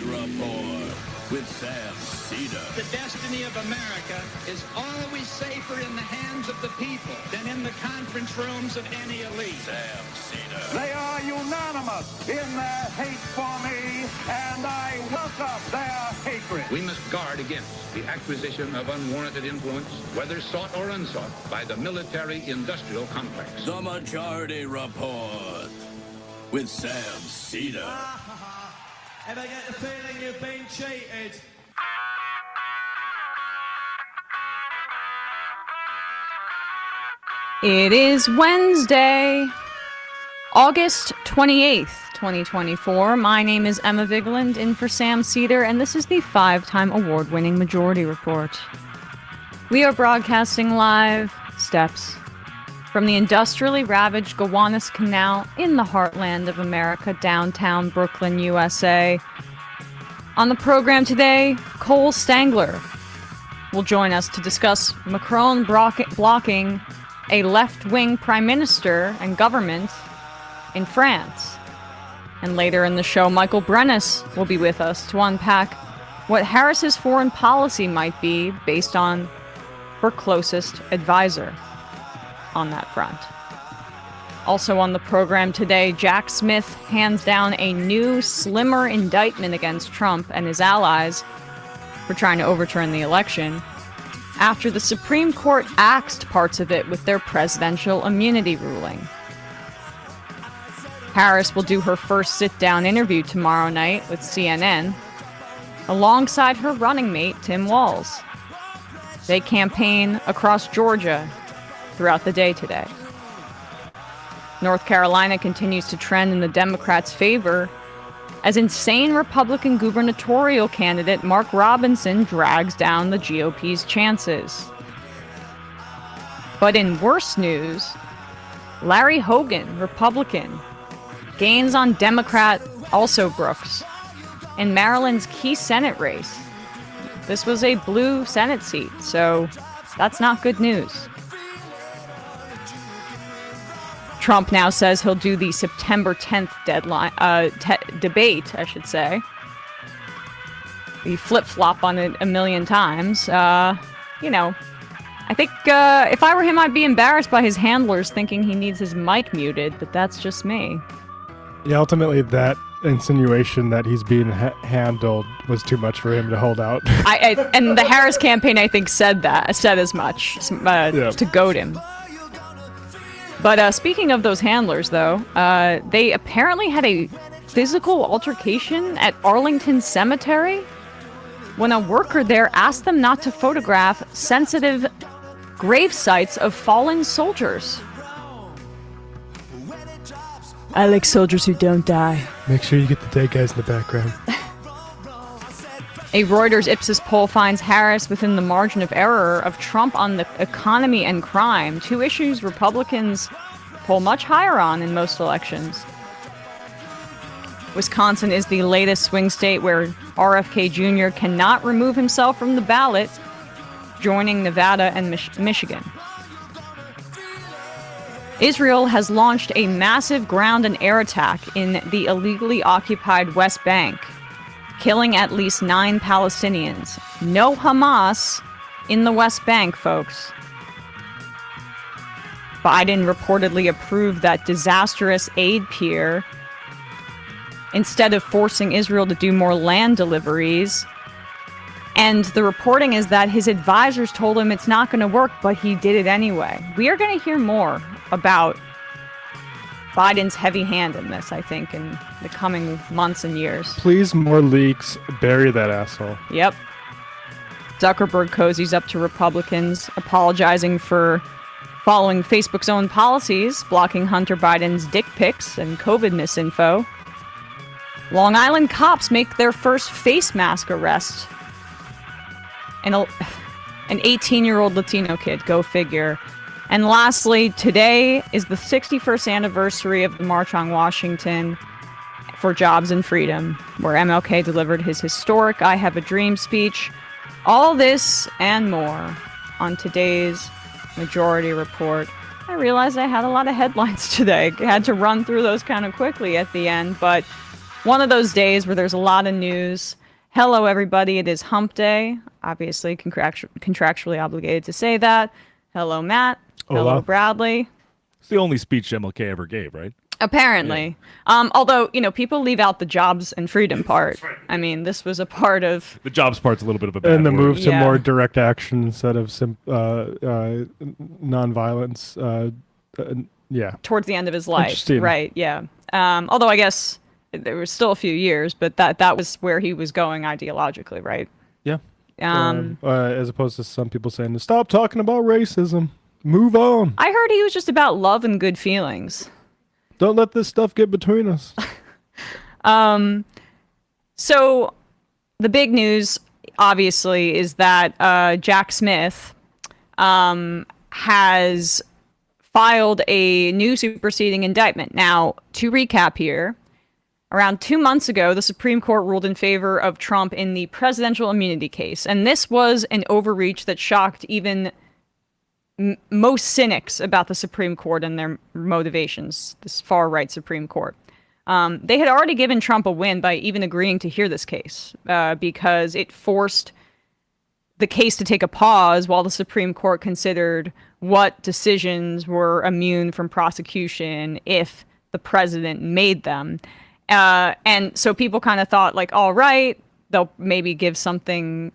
Report with Sam Seder. The destiny of America is always safer in the hands of the people than in the conference rooms of any elite. Sam Seder. They are unanimous in their hate for me, and I welcome their hatred. We must guard against the acquisition of unwarranted influence, whether sought or unsought, by the military-industrial complex. The Majority Report with Sam Seder. Ever get the feeling you've been cheated? It is Wednesday, August 28th, 2024. My name is Emma Vigeland, in for Sam Seder, and this is the 5-time award-winning Majority Report. We are broadcasting live steps from the industrially ravaged Gowanus Canal in the heartland of America, downtown Brooklyn, USA. On the program today, Cole Stangler will join us to discuss Macron blocking a left-wing prime minister and government in France. And later in the show, Michael Brenes will be with us to unpack what Harris's foreign policy might be based on her closest advisor on that front. Also on the program today, Jack Smith hands down a new, slimmer indictment against Trump and his allies for trying to overturn the election, after the Supreme Court axed parts of it with their presidential immunity ruling. Harris will do her first sit-down interview tomorrow night with CNN, alongside her running mate, Tim Walz. They campaign across Georgia throughout the day today. North Carolina continues to trend in the Democrats' favor as insane Republican gubernatorial candidate Mark Robinson drags down the GOP's chances. But in worse news, Larry Hogan, Republican, gains on Democrat also Brooks in Maryland's key Senate race. This was a blue Senate seat, so that's not good news. Trump now says he'll do the September 10th deadline debate, I should say. We flip-flop on it a million times. I think if I were him, I'd be embarrassed by his handlers thinking he needs his mic muted, but that's just me. Yeah, ultimately that insinuation that he's being handled was too much for him to hold out. And the Harris campaign, I think, said as much to goad him. But speaking of those handlers, though, they apparently had a physical altercation at Arlington Cemetery when a worker there asked them not to photograph sensitive grave sites of fallen soldiers. I like soldiers who don't die. Make sure you get the dead guys in the background. A Reuters Ipsos poll finds Harris within the margin of error of Trump on the economy and crime, two issues Republicans poll much higher on in most elections. Wisconsin is the latest swing state where RFK Jr. cannot remove himself from the ballot, joining Nevada and Michigan. Israel has launched a massive ground and air attack in the illegally occupied West Bank, killing at least 9 Palestinians. No Hamas in the West Bank, folks. Biden reportedly approved that disastrous aid pier instead of forcing Israel to do more land deliveries. And the reporting is that his advisors told him it's not going to work, but he did it anyway. We are going to hear more about Biden's heavy hand in this, I think, in the coming months and years. Please, more leaks. Bury that asshole. Yep. Zuckerberg cozies up to Republicans, apologizing for following Facebook's own policies, blocking Hunter Biden's dick pics and COVID misinfo. Long Island cops make their first face mask arrest. An 18-year-old Latino kid, go figure. And lastly, today is the 61st anniversary of the March on Washington for Jobs and Freedom, where MLK delivered his historic I Have a Dream speech. All this and more on today's Majority Report. I realized I had a lot of headlines today. I had to run through those kind of quickly at the end, but one of those days where there's a lot of news. Hello, everybody. It is Hump Day. Obviously, contractually obligated to say that. Hello, Matt. Hola. Hello, Bradley. It's the only speech MLK ever gave, right? Apparently. Although, people leave out the jobs and freedom part. I mean, this was a part of... The jobs part's a little bit of a bad And the word. move to Yeah. more direct action instead of nonviolence. Yeah. towards the end of his life. Interesting. Right, yeah. Although I guess there was still a few years, but that was where he was going ideologically, right? Yeah. As opposed to some people saying, stop talking about racism. Move on. I heard he was just about love and good feelings. Don't let this stuff get between us. So the big news, obviously, is that Jack Smith has filed a new superseding indictment. Now, to recap here, around 2 months ago, the Supreme Court ruled in favor of Trump in the presidential immunity case. And this was an overreach that shocked even most cynics about the Supreme Court and their motivations, this far-right Supreme Court. They had already given Trump a win by even agreeing to hear this case because it forced the case to take a pause while the Supreme Court considered what decisions were immune from prosecution if the president made them. And so people kind of thought, like, all right, they'll maybe give something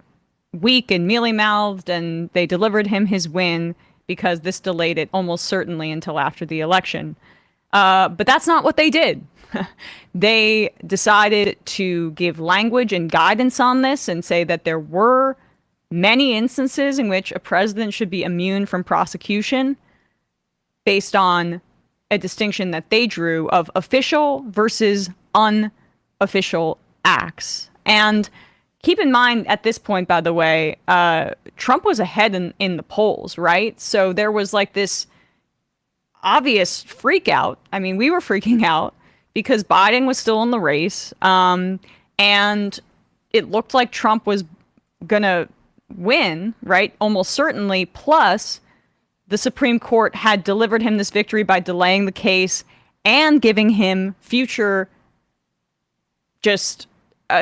weak and mealy-mouthed, and they delivered him his win because this delayed it almost certainly until after the election. But that's not what they did. They decided to give language and guidance on this and say that there were many instances in which a president should be immune from prosecution based on a distinction that they drew of official versus unofficial acts. And keep in mind at this point, by the way, Trump was ahead in the polls, right? So there was like this obvious freak out. I mean, we were freaking out because Biden was still in the race. And it looked like Trump was going to win, right? Almost certainly. Plus, the Supreme Court had delivered him this victory by delaying the case and giving him future just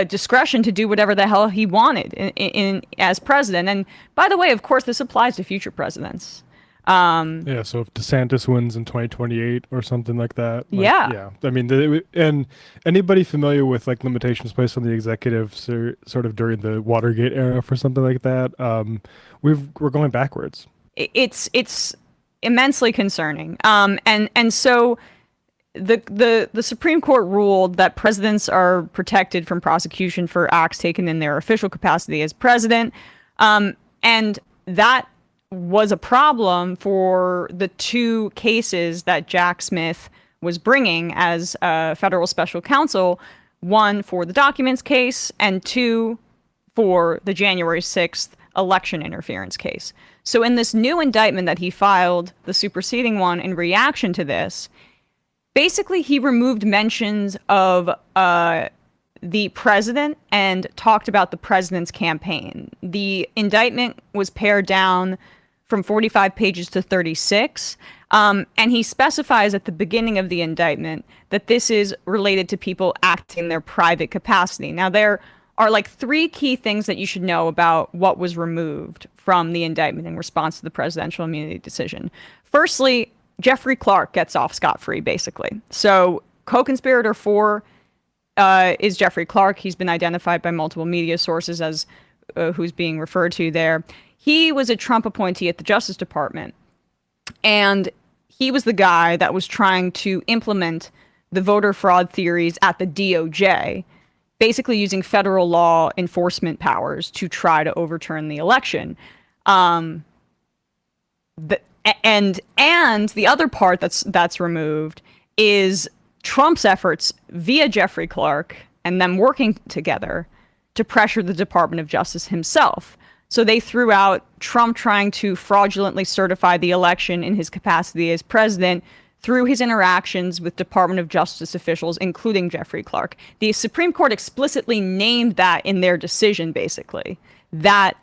discretion to do whatever the hell he wanted in as president. And by the way, of course, this applies to future presidents. Yeah, so if DeSantis wins in 2028 or something like that. Yeah. I mean, and anybody familiar with like limitations placed on the executive sort of during the Watergate era for something like that, we're going backwards. It's immensely concerning. And so the Supreme Court ruled that presidents are protected from prosecution for acts taken in their official capacity as president. And that was a problem for the two cases that Jack Smith was bringing as federal special counsel, one for the documents case and two for the January 6th election interference case. So in this new indictment that he filed, the superseding one in reaction to this, basically he removed mentions of the president and talked about the president's campaign. The indictment was pared down from 45 pages to 36. And he specifies at the beginning of the indictment that this is related to people acting in their private capacity. Now, there are like three key things that you should know about what was removed from the indictment in response to the presidential immunity decision. Firstly, Jeffrey Clark gets off scot-free, basically. So co-conspirator 4 is Jeffrey Clark. He's been identified by multiple media sources as who's being referred to there. He was a Trump appointee at the Justice Department, and he was the guy that was trying to implement the voter fraud theories at the DOJ, basically using federal law enforcement powers to try to overturn the election. And the other part that's removed is Trump's efforts via Jeffrey Clark and them working together to pressure the Department of Justice himself. So they threw out Trump trying to fraudulently certify the election in his capacity as president through his interactions with Department of Justice officials, including Jeffrey Clark. The Supreme Court explicitly named that in their decision, basically, that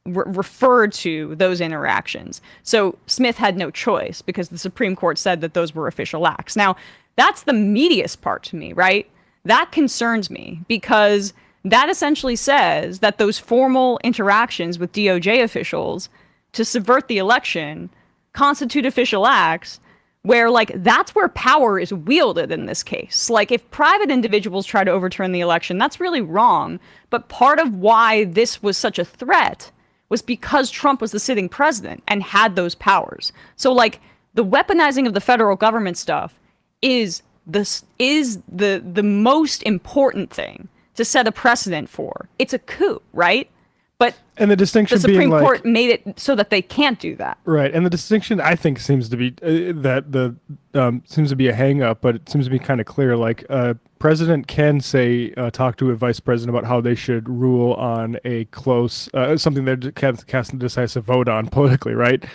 referred to those interactions. So Smith had no choice because the Supreme Court said that those were official acts. Now, that's the meatiest part to me, right? that concerns me, because that essentially says that those formal interactions with DOJ officials to subvert the election constitute official acts, where, like, that's where power is wielded in this case. Like, if private individuals try to overturn the election, that's really wrong. But part of why this was such a threat was because Trump was the sitting president and had those powers. So, like, the weaponizing of the federal government stuff is the most important thing to set a precedent for. It's a coup, right? But and the distinction the Supreme being Court made it so that they can't do that. Right, and the distinction, I think, seems to be seems to be a hang-up, but it seems to be kind of clear. Like, president can say, talk to a vice president about how they should rule on a close, something that cast a decisive vote on politically, right?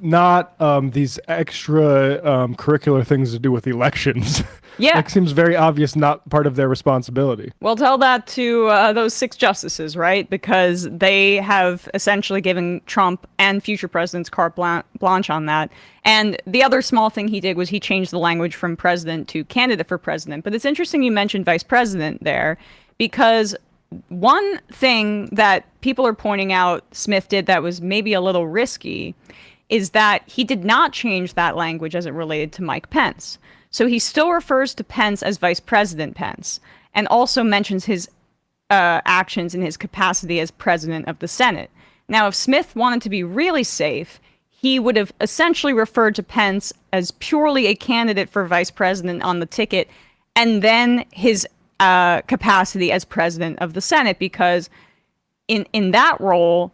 Not these extra curricular things to do with elections. Yeah. It seems very obvious, not part of their responsibility. Well, tell that to those 6 justices, right? Because they have essentially given Trump and future presidents carte blanche on that. And the other small thing he did was he changed the language from president to candidate for president. But it's interesting you mentioned vice president there, because one thing that people are pointing out Smith did that was maybe a little risky is that he did not change that language as it related to Mike Pence. So he still refers to Pence as Vice President Pence, and also mentions his actions in his capacity as President of the Senate. Now, if Smith wanted to be really safe, he would have essentially referred to Pence as purely a candidate for Vice President on the ticket, and then his capacity as President of the Senate, because in that role,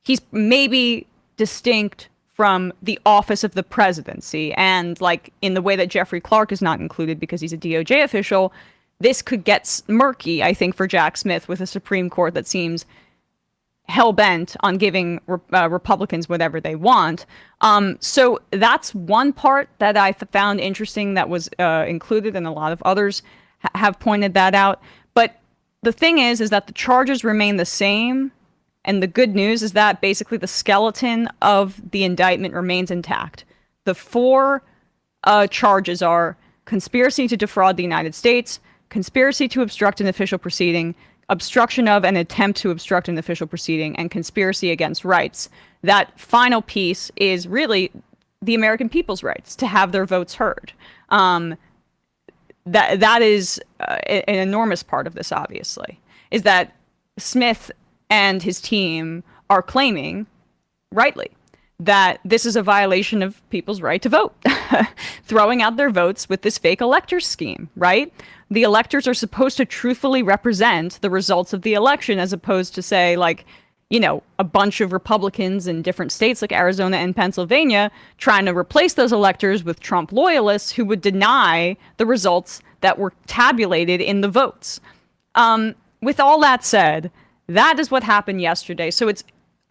he's maybe distinct from the office of the presidency. And, like, in the way that Jeffrey Clark is not included because he's a DOJ official, this could get murky, I think, for Jack Smith with a Supreme Court that seems hell-bent on giving Republicans whatever they want. So that's one part that I found interesting that was included, and a lot of others have pointed that out. But the thing is that the charges remain the same. And the good news is that basically the skeleton of the indictment remains intact. The 4 charges are conspiracy to defraud the United States, conspiracy to obstruct an official proceeding, obstruction of an attempt to obstruct an official proceeding, and conspiracy against rights. That final piece is really the American people's rights to have their votes heard. That is an enormous part of this, obviously, is that Smith and his team are claiming, rightly, that this is a violation of people's right to vote, throwing out their votes with this fake electors scheme, right? The electors are supposed to truthfully represent the results of the election, as opposed to, say, like, you know, a bunch of Republicans in different states like Arizona and Pennsylvania trying to replace those electors with Trump loyalists who would deny the results that were tabulated in the votes. With all that said, that is what happened yesterday. So it's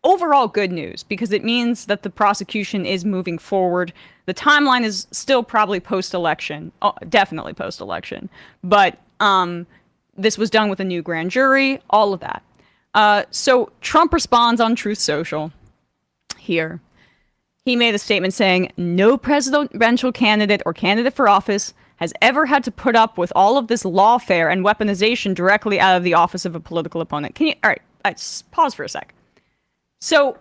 overall good news, because it means that the prosecution is moving forward. The timeline is still probably post-election, definitely post-election. But this was done with a new grand jury, all of that. So Trump responds on Truth Social here. He made a statement saying, no presidential candidate or candidate for office has ever had to put up with all of this lawfare and weaponization directly out of the office of a political opponent. All right, just pause for a sec. So,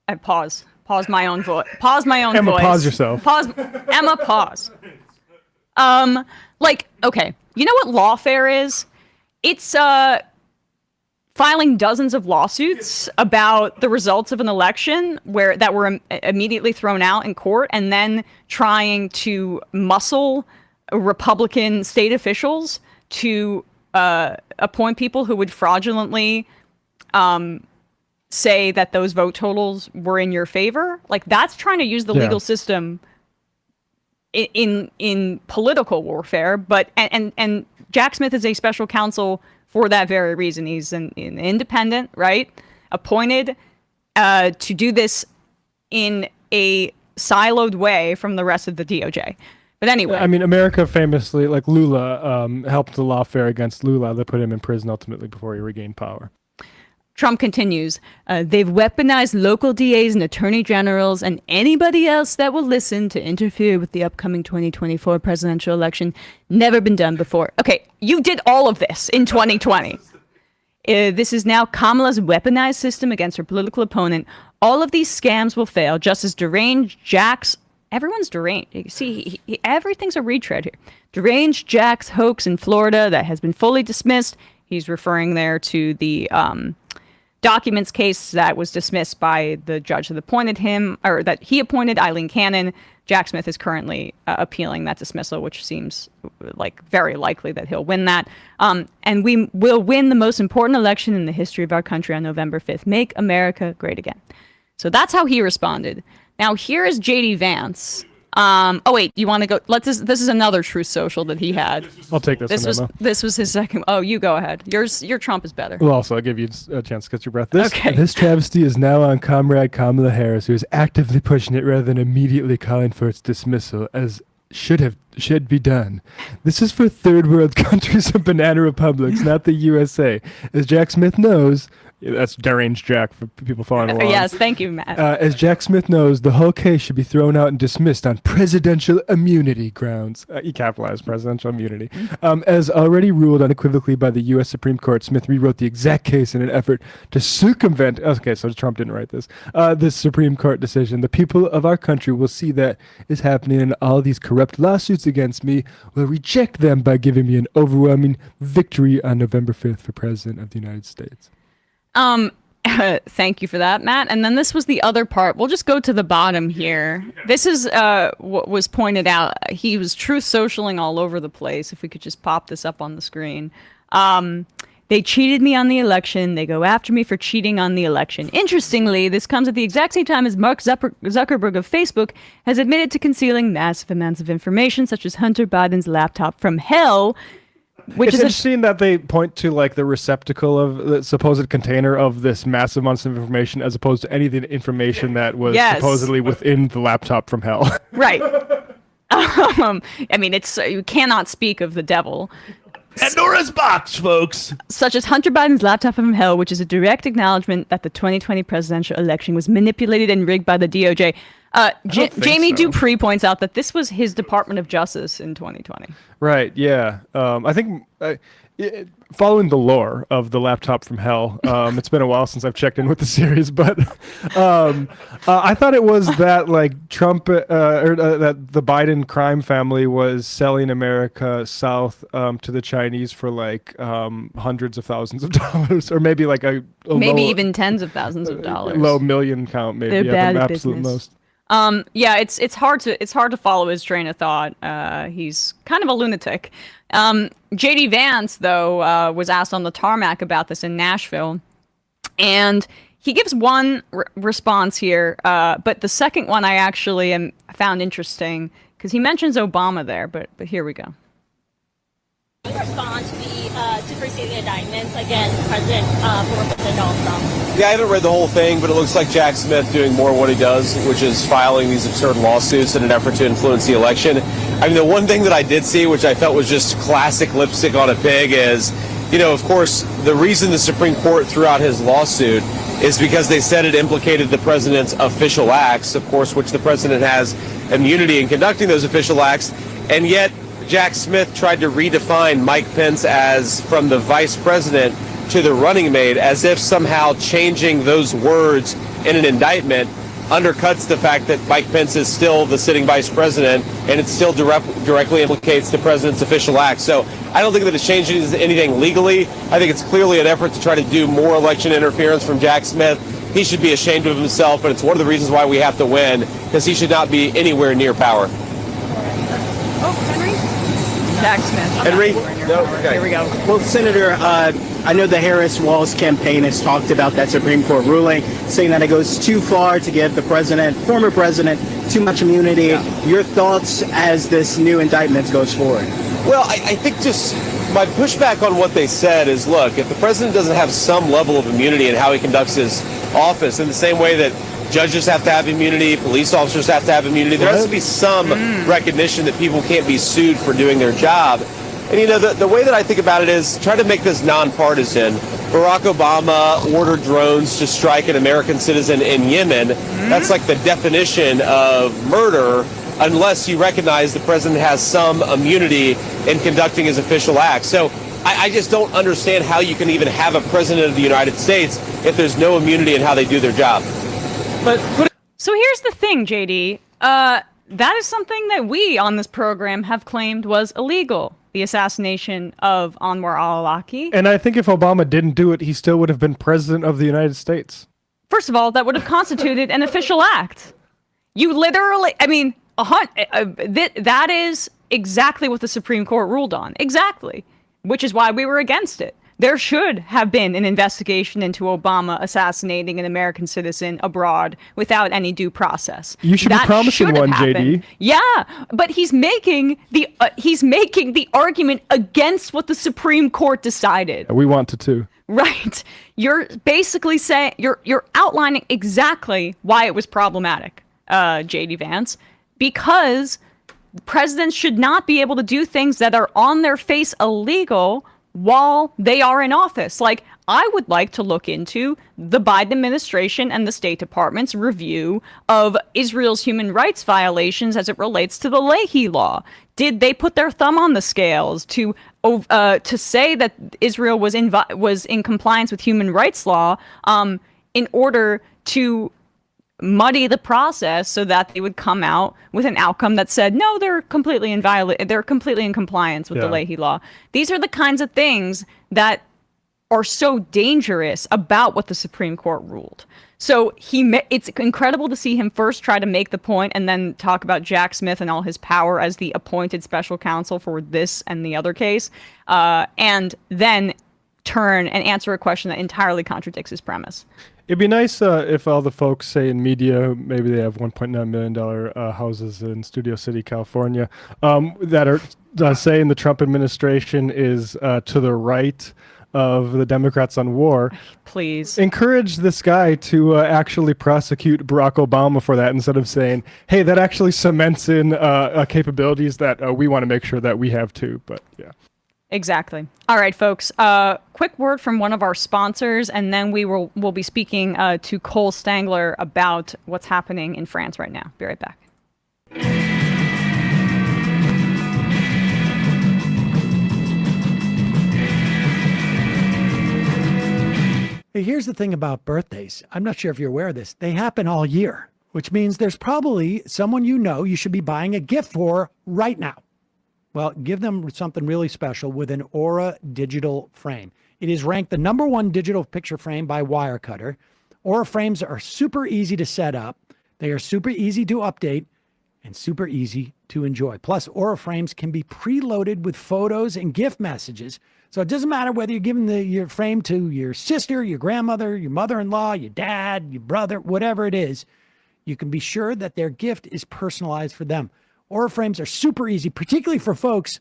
I pause my own voice. Pause my own Emma, voice. pause yourself. Emma, pause. Okay, you know what lawfare is? It's, filing dozens of lawsuits about the results of an election that were immediately thrown out in court, and then trying to muscle Republican state officials to appoint people who would fraudulently say that those vote totals were in your favor. Like, that's trying to use the legal system in political warfare. But and Jack Smith is a special counsel for that very reason. He's an independent, right? Appointed to do this in a siloed way from the rest of the DOJ. But anyway. I mean, America famously, like Lula, helped the lawfare against Lula that put him in prison ultimately before he regained power. Trump continues, they've weaponized local DAs and attorney generals and anybody else that will listen to interfere with the upcoming 2024 presidential election. Never been done before. Okay, you did all of this in 2020. This is now Kamala's weaponized system against her political opponent. All of these scams will fail, just as deranged Jack's... Everyone's deranged. You see, everything's a retread here. Deranged Jack's hoax in Florida that has been fully dismissed. He's referring there to the... documents case that was dismissed by the judge that appointed him, or that he appointed, Eileen Cannon. Jack Smith is currently appealing that dismissal, which seems like very likely that he'll win that. And we will win the most important election in the history of our country on November 5th. Make America great again. So that's how he responded. Now here is JD Vance. Oh wait, you want to go? This is another Truth Social that he had. I'll take this. This was his second. Oh, you go ahead. Your Trump is better. Well, also I'll give you a chance to catch your breath. This travesty is now on Comrade Kamala Harris, who is actively pushing it rather than immediately calling for its dismissal, as should be done. This is for third world countries and banana republics, not the USA. As Jack Smith knows. That's deranged Jack for people following along. Yes, thank you, Matt. As Jack Smith knows, the whole case should be thrown out and dismissed on presidential immunity grounds. He capitalized presidential immunity. As already ruled unequivocally by the U.S. Supreme Court, Smith rewrote the exact case in an effort to circumvent... Okay, so Trump didn't write this. This Supreme Court decision. The people of our country will see that is happening, and all these corrupt lawsuits against me will reject them by giving me an overwhelming victory on November 5th for President of the United States. Thank you for that, Matt. And then this was the other part. We'll just go to the bottom here. This is what was pointed out. He was truth socialing all over the place. If we could just pop this up on the screen. They cheated me on the election. They go after me for cheating on the election. Interestingly, this comes at the exact same time as Mark Zuckerberg of Facebook has admitted to concealing massive amounts of information, such as Hunter Biden's laptop from hell. Which is interesting that they point to like the receptacle of the supposed container of this massive amounts of information, as opposed to any of the information that was supposedly within the laptop from hell. Right. I mean, you cannot speak of the devil. Pandora's box, folks. Such as Hunter Biden's laptop from hell, which is a direct acknowledgement that the 2020 presidential election was manipulated and rigged by the DOJ. Jamie Dupree points out that this was his Department of Justice in 2020. Right, yeah. I think following the lore of the laptop from hell, it's been a while since I've checked in with the series, but I thought it was that like Trump that the Biden crime family was selling America south to the Chinese for like hundreds of thousands of dollars, or maybe like maybe even tens of thousands of dollars. Low million count, maybe. They're bad the at absolute business. most. Yeah, it's hard to follow his train of thought. He's kind of a lunatic. JD Vance, though, was asked on the tarmac about this in Nashville, and he gives one response here, but the second one I actually found interesting because he mentions Obama there. But here we go. In response to the superseding indictments against former President Donald Trump. Yeah, I haven't read the whole thing, but it looks like Jack Smith doing more what he does, which is filing these absurd lawsuits in an effort to influence the election. I mean, the one thing that I did see, which I felt was just classic lipstick on a pig, is, of course, the reason the Supreme Court threw out his lawsuit is because they said it implicated the president's official acts, of course, which the president has immunity in conducting those official acts, and yet Jack Smith tried to redefine Mike Pence as from the vice president to the running mate, as if somehow changing those words in an indictment undercuts the fact that Mike Pence is still the sitting vice president and it still directly implicates the president's official acts. So I don't think that it changes anything legally. I think it's clearly an effort to try to do more election interference from Jack Smith. He should be ashamed of himself, and it's one of the reasons why we have to win, because he should not be anywhere near power. Jack Smith. Henry? No, okay. Here we go. Well, Senator, I know the Harris-Walz campaign has talked about that Supreme Court ruling, saying that it goes too far to give the former president, too much immunity. Yeah. Your thoughts as this new indictment goes forward? Well, I think just my pushback on what they said is, look, if the president doesn't have some level of immunity in how he conducts his office, in the same way that judges have to have immunity, police officers have to have immunity, there has to be some recognition that people can't be sued for doing their job. And, the way that I think about it is try to make this nonpartisan. Barack Obama ordered drones to strike an American citizen in Yemen. That's like the definition of murder, unless you recognize the president has some immunity in conducting his official acts. So I just don't understand how you can even have a president of the United States if there's no immunity in how they do their job. So here's the thing, JD. That is something that we on this program have claimed was illegal. The assassination of Anwar al-Awlaki. And I think if Obama didn't do it, he still would have been president of the United States. First of all, that would have constituted an official act. You literally, that is exactly what the Supreme Court ruled on. Exactly. Which is why we were against it. There should have been an investigation into Obama assassinating an American citizen abroad without any due process. You should be promising one, JD. Yeah, but he's making the argument against what the Supreme Court decided. We want to too. Right. You're basically saying you're outlining exactly why it was problematic, JD Vance, because presidents should not be able to do things that are on their face illegal while they are in office. Like, I would like to look into the Biden administration and the State Department's review of Israel's human rights violations as it relates to the Leahy law. Did they put their thumb on the scales to say that Israel was in compliance with human rights law in order to muddy the process so that they would come out with an outcome that said, no, they're completely in compliance with the Leahy law. These are the kinds of things that are so dangerous about what the Supreme Court ruled. So it's incredible to see him first try to make the point and then talk about Jack Smith and all his power as the appointed special counsel for this and the other case, and then turn and answer a question that entirely contradicts his premise. It'd be nice if all the folks, say in media, maybe they have $1.9 million houses in Studio City, California, that are saying the Trump administration is to the right of the Democrats on war. Please encourage this guy to actually prosecute Barack Obama for that, instead of saying, hey, that actually cements in capabilities that we want to make sure that we have too. But yeah. Exactly. All right, folks. Quick word from one of our sponsors, and then we'll be speaking to Cole Stangler about what's happening in France right now. Be right back. Hey, here's the thing about birthdays. I'm not sure if you're aware of this. They happen all year, which means there's probably someone you should be buying a gift for right now. Well, give them something really special with an Aura digital frame. It is ranked the #1 digital picture frame by Wirecutter. Aura frames are super easy to set up. They are super easy to update and super easy to enjoy. Plus, Aura frames can be preloaded with photos and gift messages. So it doesn't matter whether you're giving your frame to your sister, your grandmother, your mother-in-law, your dad, your brother, whatever it is, you can be sure that their gift is personalized for them. Aura frames are super easy, particularly for folks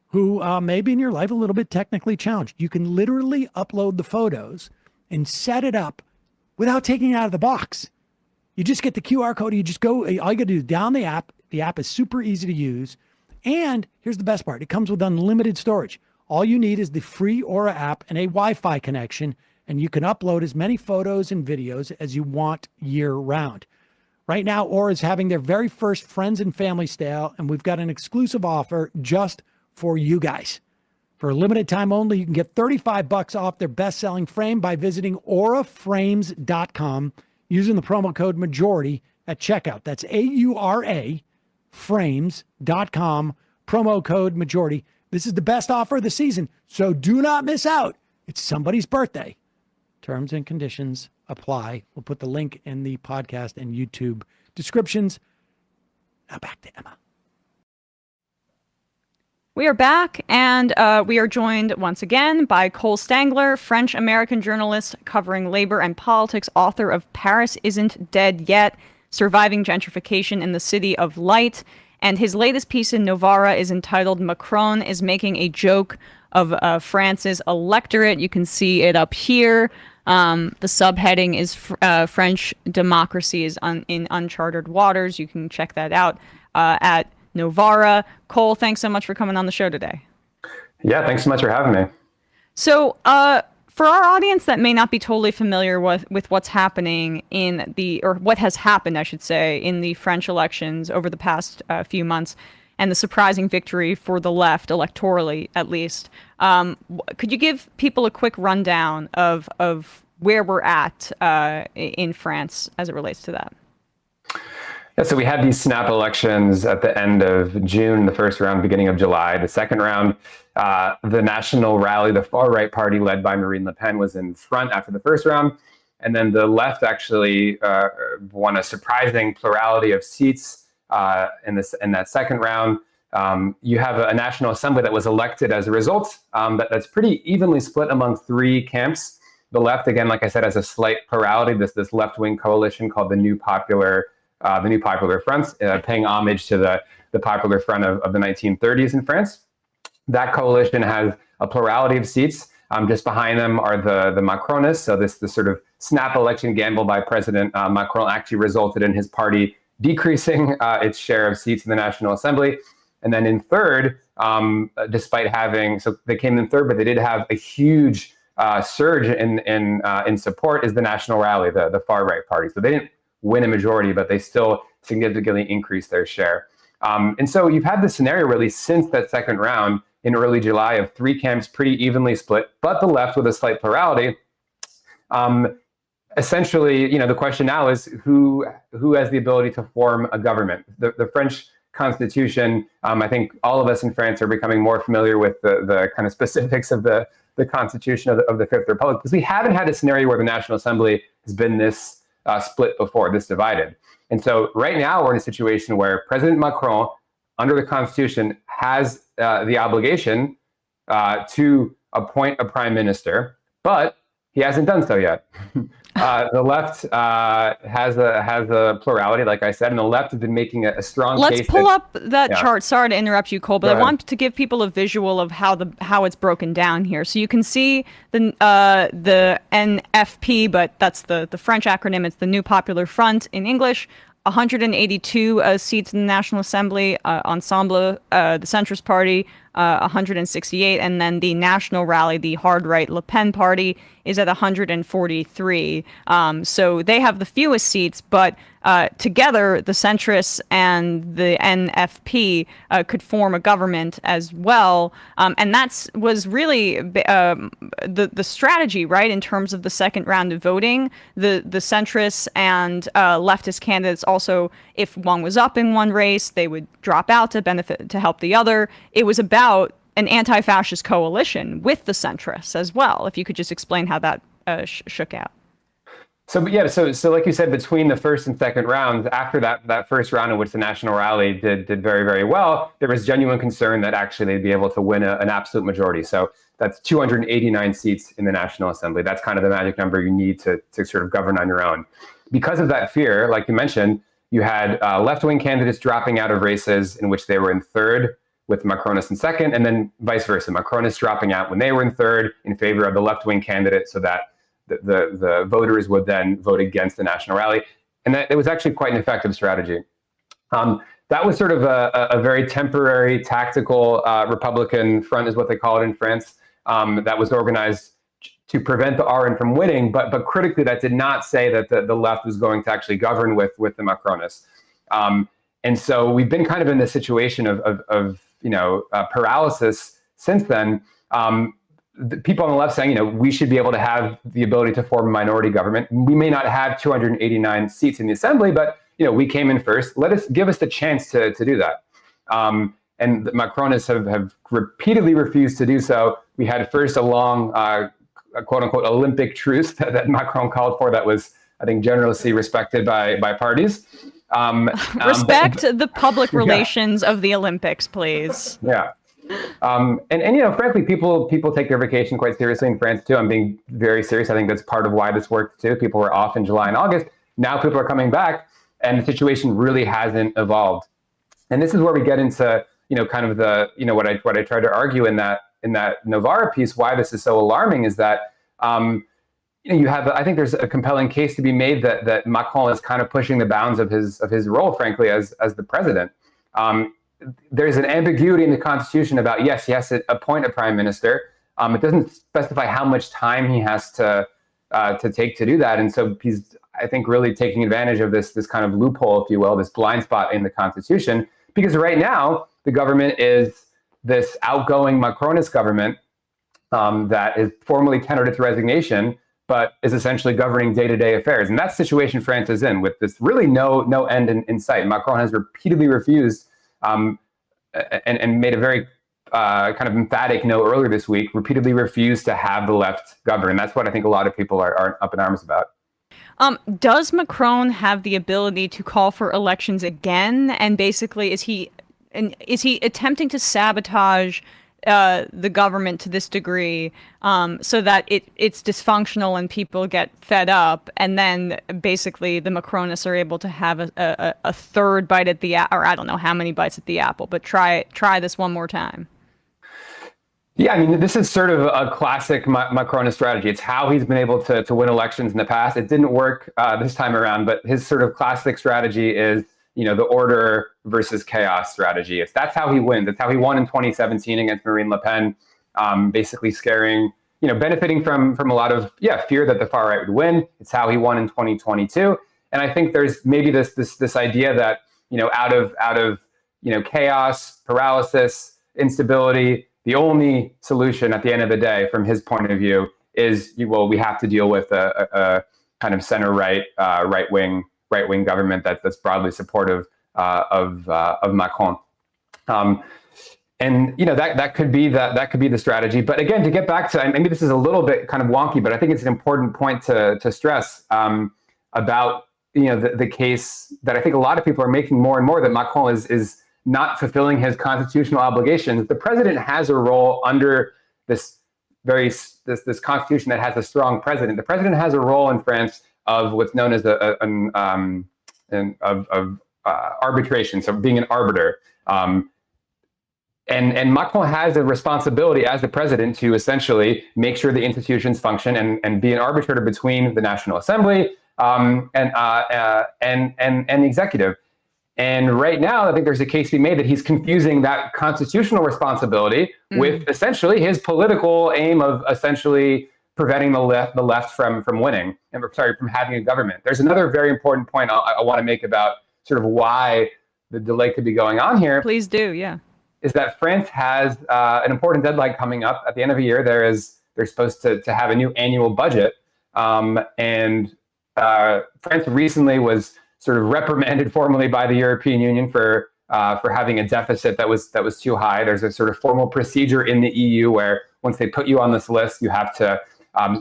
who may be in your life a little bit technically challenged. You can literally upload the photos and set it up without taking it out of the box. You just get the QR code. You just go, all you got to do is down the app. The app is super easy to use. And here's the best part. It comes with unlimited storage. All you need is the free Aura app and a Wi-Fi connection, and you can upload as many photos and videos as you want year round. Right now, Aura is having their very first Friends and Family Sale, and we've got an exclusive offer just for you guys. For a limited time only, you can get $35 off their best-selling frame by visiting auraframes.com using the promo code MAJORITY at checkout. That's AURA frames.com, promo code MAJORITY. This is the best offer of the season, so do not miss out. It's somebody's birthday. Terms and conditions apply. We'll put the link in the podcast and YouTube descriptions. Now back to Emma. We are back, and we are joined once again by Cole Stangler, French-American journalist covering labor and politics, author of Paris Isn't Dead Yet, Surviving Gentrification in the City of Light. And his latest piece in Novara is entitled Macron is Making a Joke of France's Electorate. You can see it up here. The subheading is French Democracy is in Uncharted Waters. You can check that out at Novara. Cole, thanks so much for coming on the show today. Yeah, thanks so much for having me. So, for our audience that may not be totally familiar with what's happening or what has happened, I should say, in the French elections over the past few months, and the surprising victory for the left, electorally at least, could you give people a quick rundown of where we're at in France as it relates to that? Yeah, so we had these snap elections at the end of June, the first round, beginning of July. The second round, the National Rally, the far-right party led by Marine Le Pen, was in front after the first round. And then the left actually won a surprising plurality of seats in that second round. You have a National Assembly that was elected as a result, that's pretty evenly split among three camps. The left, again, like I said, has a slight plurality, this left-wing coalition called the New Popular Front, paying homage to the Popular Front of the 1930s in France. That coalition has a plurality of seats. Just behind them are the Macronists. So this sort of snap election gamble by President Macron actually resulted in his party decreasing its share of seats in the National Assembly. And then in third, so they came in third, but they did have a huge surge in support, is the National Rally, the far-right party. So they didn't win a majority, but they still significantly increased their share. And so you've had this scenario really since that second round in early July of three camps pretty evenly split, but the left with a slight plurality. Essentially, the question now is who has the ability to form a government? The French Constitution, I think all of us in France are becoming more familiar with the kind of specifics of the Constitution of the Fifth Republic, because we haven't had a scenario where the National Assembly has been this split before, this divided. And so right now we're in a situation where President Macron, under the Constitution, has the obligation to appoint a prime minister, but he hasn't done so yet. The left has a plurality, like I said, and the left has been making a strong case. Let's pull up that chart. Sorry to interrupt you, Cole, but I want to give people a visual of how it's broken down here. So you can see the NFP, but that's the French acronym. It's the New Popular Front in English. 182 seats in the National Assembly. Ensemble, the Centrist Party, 168, and then the National Rally, the hard right Le Pen party, is at 143. So they have the fewest seats, but together the centrists and the NFP could form a government as well. And was really the strategy, right, in terms of the second round of voting. The centrists and leftist candidates also, if one was up in one race, they would drop out to help the other. It was about an anti-fascist coalition with the centrists as well. If you could just explain how that shook out. So like you said, between the first and second rounds, after that first round in which the National Rally did very, very well, there was genuine concern that actually they'd be able to win an absolute majority. So that's 289 seats in the National Assembly. That's kind of the magic number you need to sort of govern on your own. Because of that fear, like you mentioned, you had left-wing candidates dropping out of races in which they were in third, with Macronists in second, and then vice versa. Macronists dropping out when they were in third in favor of the left-wing candidate, so that the voters would then vote against the National Rally. And that it was actually quite an effective strategy. That was sort of a very temporary, tactical Republican front, is what they call it in France, that was organized to prevent the RN from winning. But critically, that did not say that the left was going to actually govern with the Macronists. And so we've been kind of in this situation of paralysis since then. The people on the left saying, we should be able to have the ability to form a minority government. We may not have 289 seats in the assembly, but we came in first. Give us the chance to do that. And the Macronists have repeatedly refused to do so. We had first a long, quote unquote, Olympic truce that Macron called for, that was, I think, generously respected by parties. Respect the public relations of the Olympics, please. Yeah. And frankly, people take their vacation quite seriously in France too. I'm being very serious. I think that's part of why this worked too. People were off in July and August. Now people are coming back, and the situation really hasn't evolved. And this is where we get into, kind of the, what I tried to argue in that Novara piece, why this is so alarming is that, I think there's a compelling case to be made that Macron is kind of pushing the bounds of his role, frankly, as the president. there's an ambiguity in the Constitution about, yes, he has to appoint a prime minister. It doesn't specify how much time he has to take to do that. And so he's, I think, really taking advantage of this kind of loophole, if you will, this blind spot in the Constitution, because right now the government is this outgoing Macronist government that is formally tendered its resignation, but is essentially governing day-to-day affairs. And that situation France is in, with this really no end in sight. Macron has repeatedly refused and made a very kind of emphatic no earlier this week, repeatedly refused to have the left govern. And that's what I think a lot of people are up in arms about. Does Macron have the ability to call for elections again? And basically, is he attempting to sabotage the government to this degree so that it's dysfunctional and people get fed up, and then basically the Macronists are able to have a third bite at the apple, or I don't know how many bites at the apple, but try this one more time? Yeah, I mean, this is sort of a classic Macronist strategy. It's how he's been able to win elections in the past. It didn't work this time around, but his sort of classic strategy is, the order versus chaos strategy. That's how he wins. That's how he won in 2017 against Marine Le Pen, basically scaring, benefiting from a lot of fear that the far right would win. It's how he won in 2022. And I think there's maybe this idea that, out of chaos, paralysis, instability, the only solution at the end of the day, from his point of view, is we have to deal with a kind of center-right, right-wing government that's broadly supportive of Macron, and that could be the strategy. But again, to get back to, maybe this is a little bit kind of wonky, but I think it's an important point to stress about the case that I think a lot of people are making more and more, that Macron is not fulfilling his constitutional obligations. The president has a role under this constitution that has a strong president. The president has a role in France of what's known as arbitration, so being an arbiter. And Macron has a responsibility as the president to essentially make sure the institutions function and be an arbitrator between the National Assembly and the executive. And right now, I think there's a case to be made that he's confusing that constitutional responsibility with essentially his political aim of essentially preventing the left from winning, and from having a government. There's another very important point I want to make about sort of why the delay could be going on here. Please do, yeah. Is that France has an important deadline coming up at the end of the year. They're supposed to have a new annual budget, and France recently was sort of reprimanded formally by the European Union for having a deficit that was too high. There's a sort of formal procedure in the EU where once they put you on this list, you have to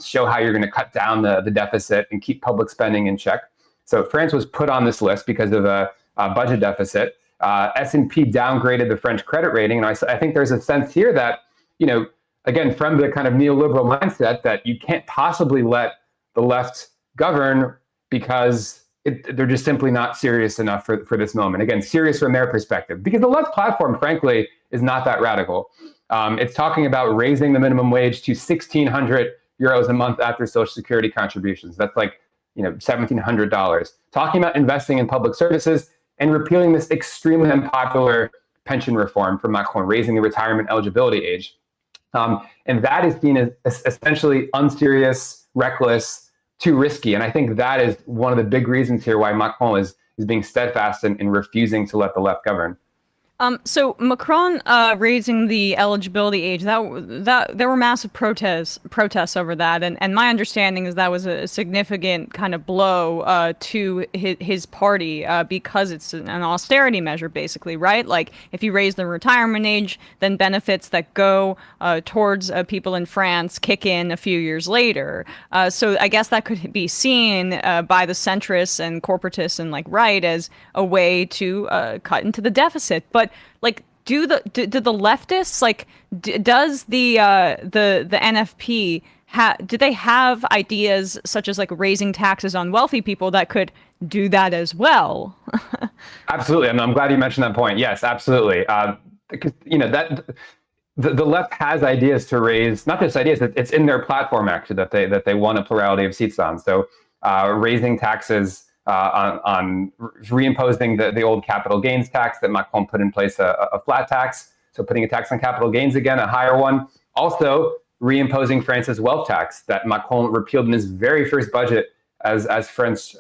show how you're going to cut down the deficit and keep public spending in check. So France was put on this list because of a budget deficit. S&P downgraded the French credit rating, and I think there's a sense here that, again, from the kind of neoliberal mindset, that you can't possibly let the left govern because they're just simply not serious enough for this moment. Again, serious from their perspective, because the left platform, frankly, is not that radical. It's talking about raising the minimum wage to 1,600 euros a month after Social Security contributions. That's like, $1,700. Talking about investing in public services and repealing this extremely unpopular pension reform from Macron, raising the retirement eligibility age. And that is seen as essentially unserious, reckless, too risky. And I think that is one of the big reasons here why Macron is being steadfast in refusing to let the left govern. So Macron raising the eligibility age, that there were massive protests over that, and my understanding is that was a significant kind of blow to his party because it's an austerity measure, basically, right? Like, if you raise the retirement age, then benefits that go towards people in France kick in a few years later. So I guess that could be seen by the centrists and corporatists and right as a way to cut into the deficit, but do the leftists, does the NFP do they have ideas such as raising taxes on wealthy people that could do that as well? Absolutely, and I'm glad you mentioned that point. Yes, absolutely. Because that the left has ideas to raise, not just ideas, it's in their platform actually that they want a plurality of seats on. So raising taxes on reimposing the old capital gains tax that Macron put in place, a flat tax. So putting a tax on capital gains again, a higher one. Also reimposing France's wealth tax that Macron repealed in his very first budget as French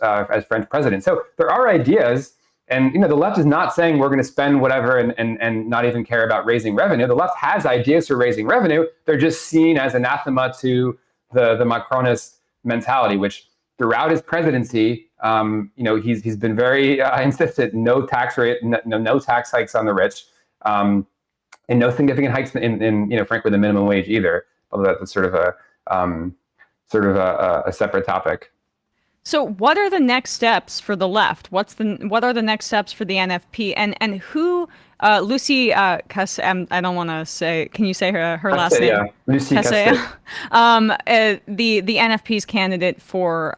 president. So there are ideas, and the left is not saying we're going to spend whatever and not even care about raising revenue. The left has ideas for raising revenue. They're just seen as anathema to the Macronist mentality, which throughout his presidency, he's been very insistent: no tax rate, no tax hikes on the rich, and no significant hikes in frankly the minimum wage either. Although that's sort of a separate topic. So what are the next steps for the left? What are the next steps for the NFP? And who, Lucy Casse, I don't want to say, can you say her last name? Yeah, Lucy Casse. The NFP's candidate for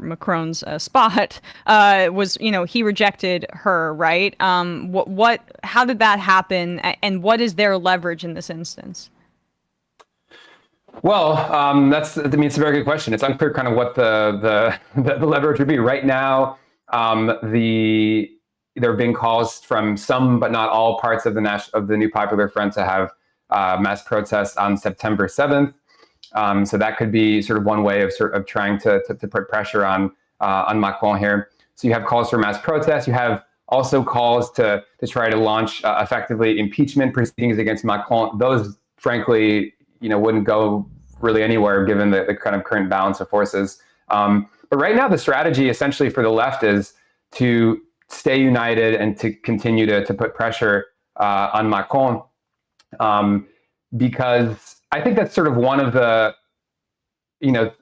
Macron's spot was, he rejected her, right? How did that happen? And what is their leverage in this instance? Well, it's a very good question. It's unclear kind of what the leverage would be right now. There have been calls from some, but not all parts of the New Popular Front to have mass protests on September 7th. So that could be sort of one way of trying to put pressure on Macron here. So you have calls for mass protests. You have also calls to try to launch effectively impeachment proceedings against Macron. Those, frankly, wouldn't go really anywhere given the kind of current balance of forces. But right now, the strategy essentially for the left is to stay united and to continue to put pressure on Macron, because I think that's sort of one of the,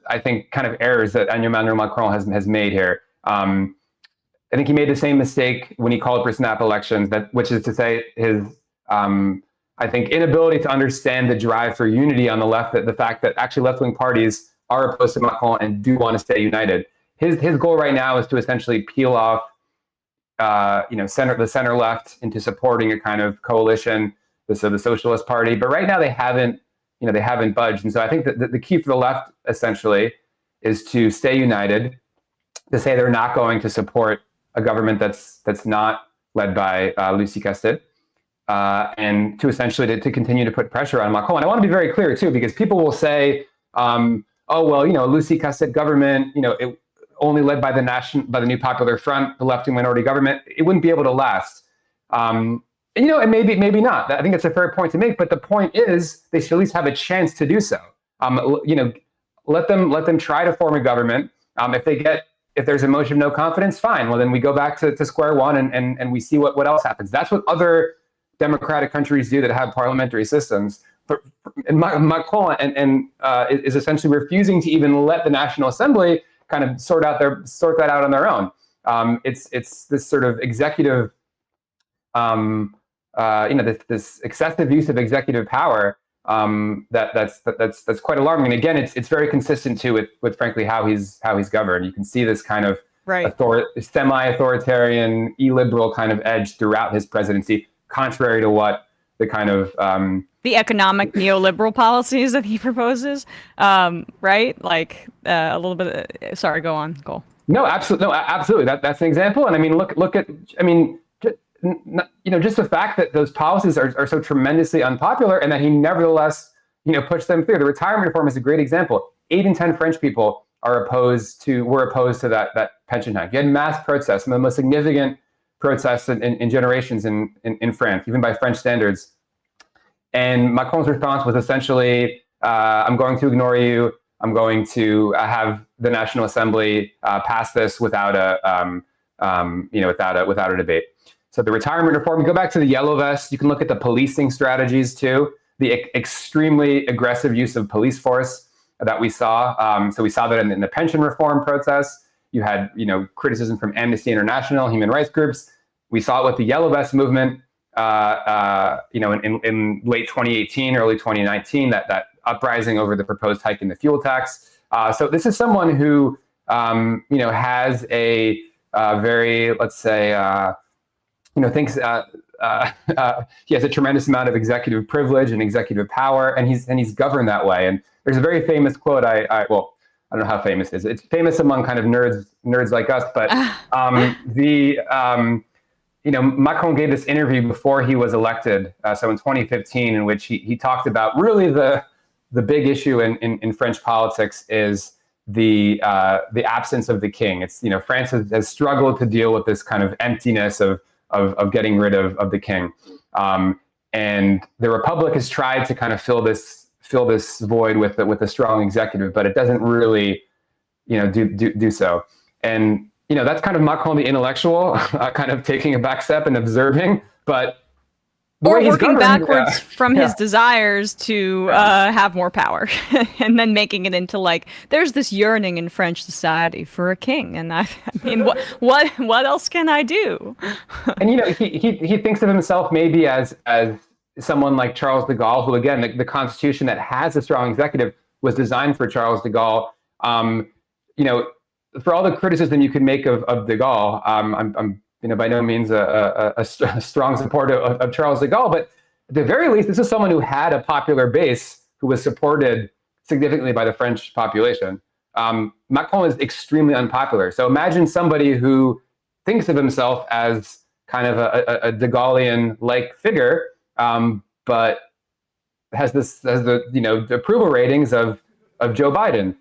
I think kind of errors that Emmanuel Macron has made here. I think he made the same mistake when he called for snap elections, which is to say his I think inability to understand the drive for unity on the left, the fact that actually left-wing parties are opposed to Macron and do want to stay united. His goal right now is to essentially peel off, the center left into supporting a kind of coalition, so the Socialist Party. But right now they haven't budged. And so I think that the key for the left essentially is to stay united, to say they're not going to support a government that's not led by Lucie Castet. And to essentially to continue to put pressure on Macron. And I want to be very clear too, because people will say, Lucie Castet government, it only led by the New Popular Front, the left-wing minority government, it wouldn't be able to last. And maybe not. I think it's a fair point to make. But the point is, they should at least have a chance to do so. Let them try to form a government. If there's a motion of no confidence, fine. Well, then we go back to square one and we see what else happens. That's what other democratic countries do that have parliamentary systems. But Macron is essentially refusing to even let the National Assembly kind of sort that out on their own. It's this sort of executive, this excessive use of executive power that's quite alarming. And again, it's very consistent too with frankly how he's governed. You can see this kind of semi-authoritarian, illiberal kind of edge throughout his presidency, contrary to what the kind of the economic neoliberal policies that he proposes, right? Like a little bit. Sorry, go on, Cole. No, absolutely. That's an example. And I mean, look at. I mean, just the fact that those policies are so tremendously unpopular, and that he nevertheless, pushed them through. The retirement reform is a great example. 8 in 10 French people were opposed to that pension hike. You had mass protests, some of the most significant protests in generations in France, even by French standards. And Macron's response was essentially, I'm going to ignore you. I'm going to have the National Assembly pass this without a debate. So the retirement reform, you go back to the yellow vest, you can look at the policing strategies too, the extremely aggressive use of police force that we saw. So we saw that in the pension reform protests. You had, criticism from Amnesty International, human rights groups. We saw it with the yellow vest movement, in late 2018, early 2019, that uprising over the proposed hike in the fuel tax. So this is someone who, has a very, let's say, thinks he has a tremendous amount of executive privilege and executive power, and he's governed that way. And there's a very famous quote. I don't know how famous it is. It's famous among kind of nerds like us, but Macron gave this interview before he was elected, so in 2015, in which he talked about really the big issue in French politics is the absence of the king. It's, France has struggled to deal with this kind of emptiness of getting rid of the king, and the Republic has tried to kind of fill this void with a strong executive, but it doesn't really, do so. And that's kind of Macron the intellectual, kind of taking a back step and observing, but or working backwards from his desires to have more power, and then making it into like there's this yearning in French society for a king, and I mean, what else can I do? And he thinks of himself maybe as someone like Charles de Gaulle, who again the constitution that has a strong executive was designed for Charles de Gaulle. For all the criticism you could make of de Gaulle, I'm by no means a strong supporter of Charles de Gaulle, but at the very least, this is someone who had a popular base, who was supported significantly by the French population. Macron is extremely unpopular. So imagine somebody who thinks of himself as kind of a de Gaullean-like figure, but has the approval ratings of Joe Biden.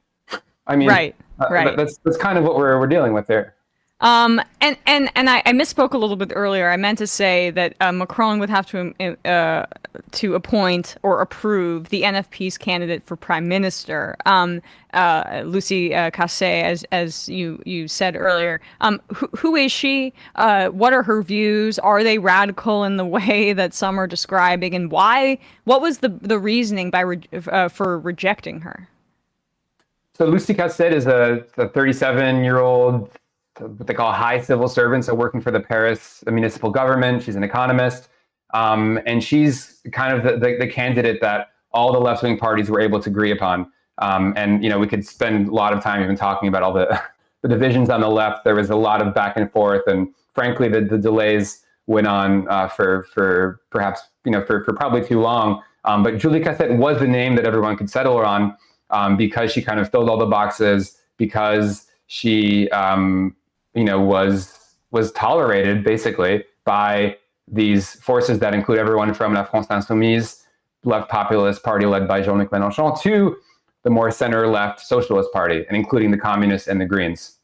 I mean, right. That's kind of what we're dealing with there. And I misspoke a little bit earlier. I meant to say that Macron would have to appoint or approve the NFP's candidate for prime minister, Lucie Cassé, as you said earlier. Who is she? What are her views? Are they radical in the way that some are describing? And why? What was the reasoning for rejecting her? So Lucie Cassé is a 37-year-old, what they call high civil servant, so working for the Paris municipal government. She's an economist, and she's kind of the candidate that all the left-wing parties were able to agree upon. And we could spend a lot of time even talking about all the divisions on the left. There was a lot of back and forth, and frankly, the delays went on for perhaps for probably too long. But Julie Cassette was the name that everyone could settle on because she kind of filled all the boxes, because she was tolerated basically by these forces that include everyone from La France Insoumise, left populist party led by Jean-Luc Mélenchon, to the more center-left socialist party, and including the communists and the Greens.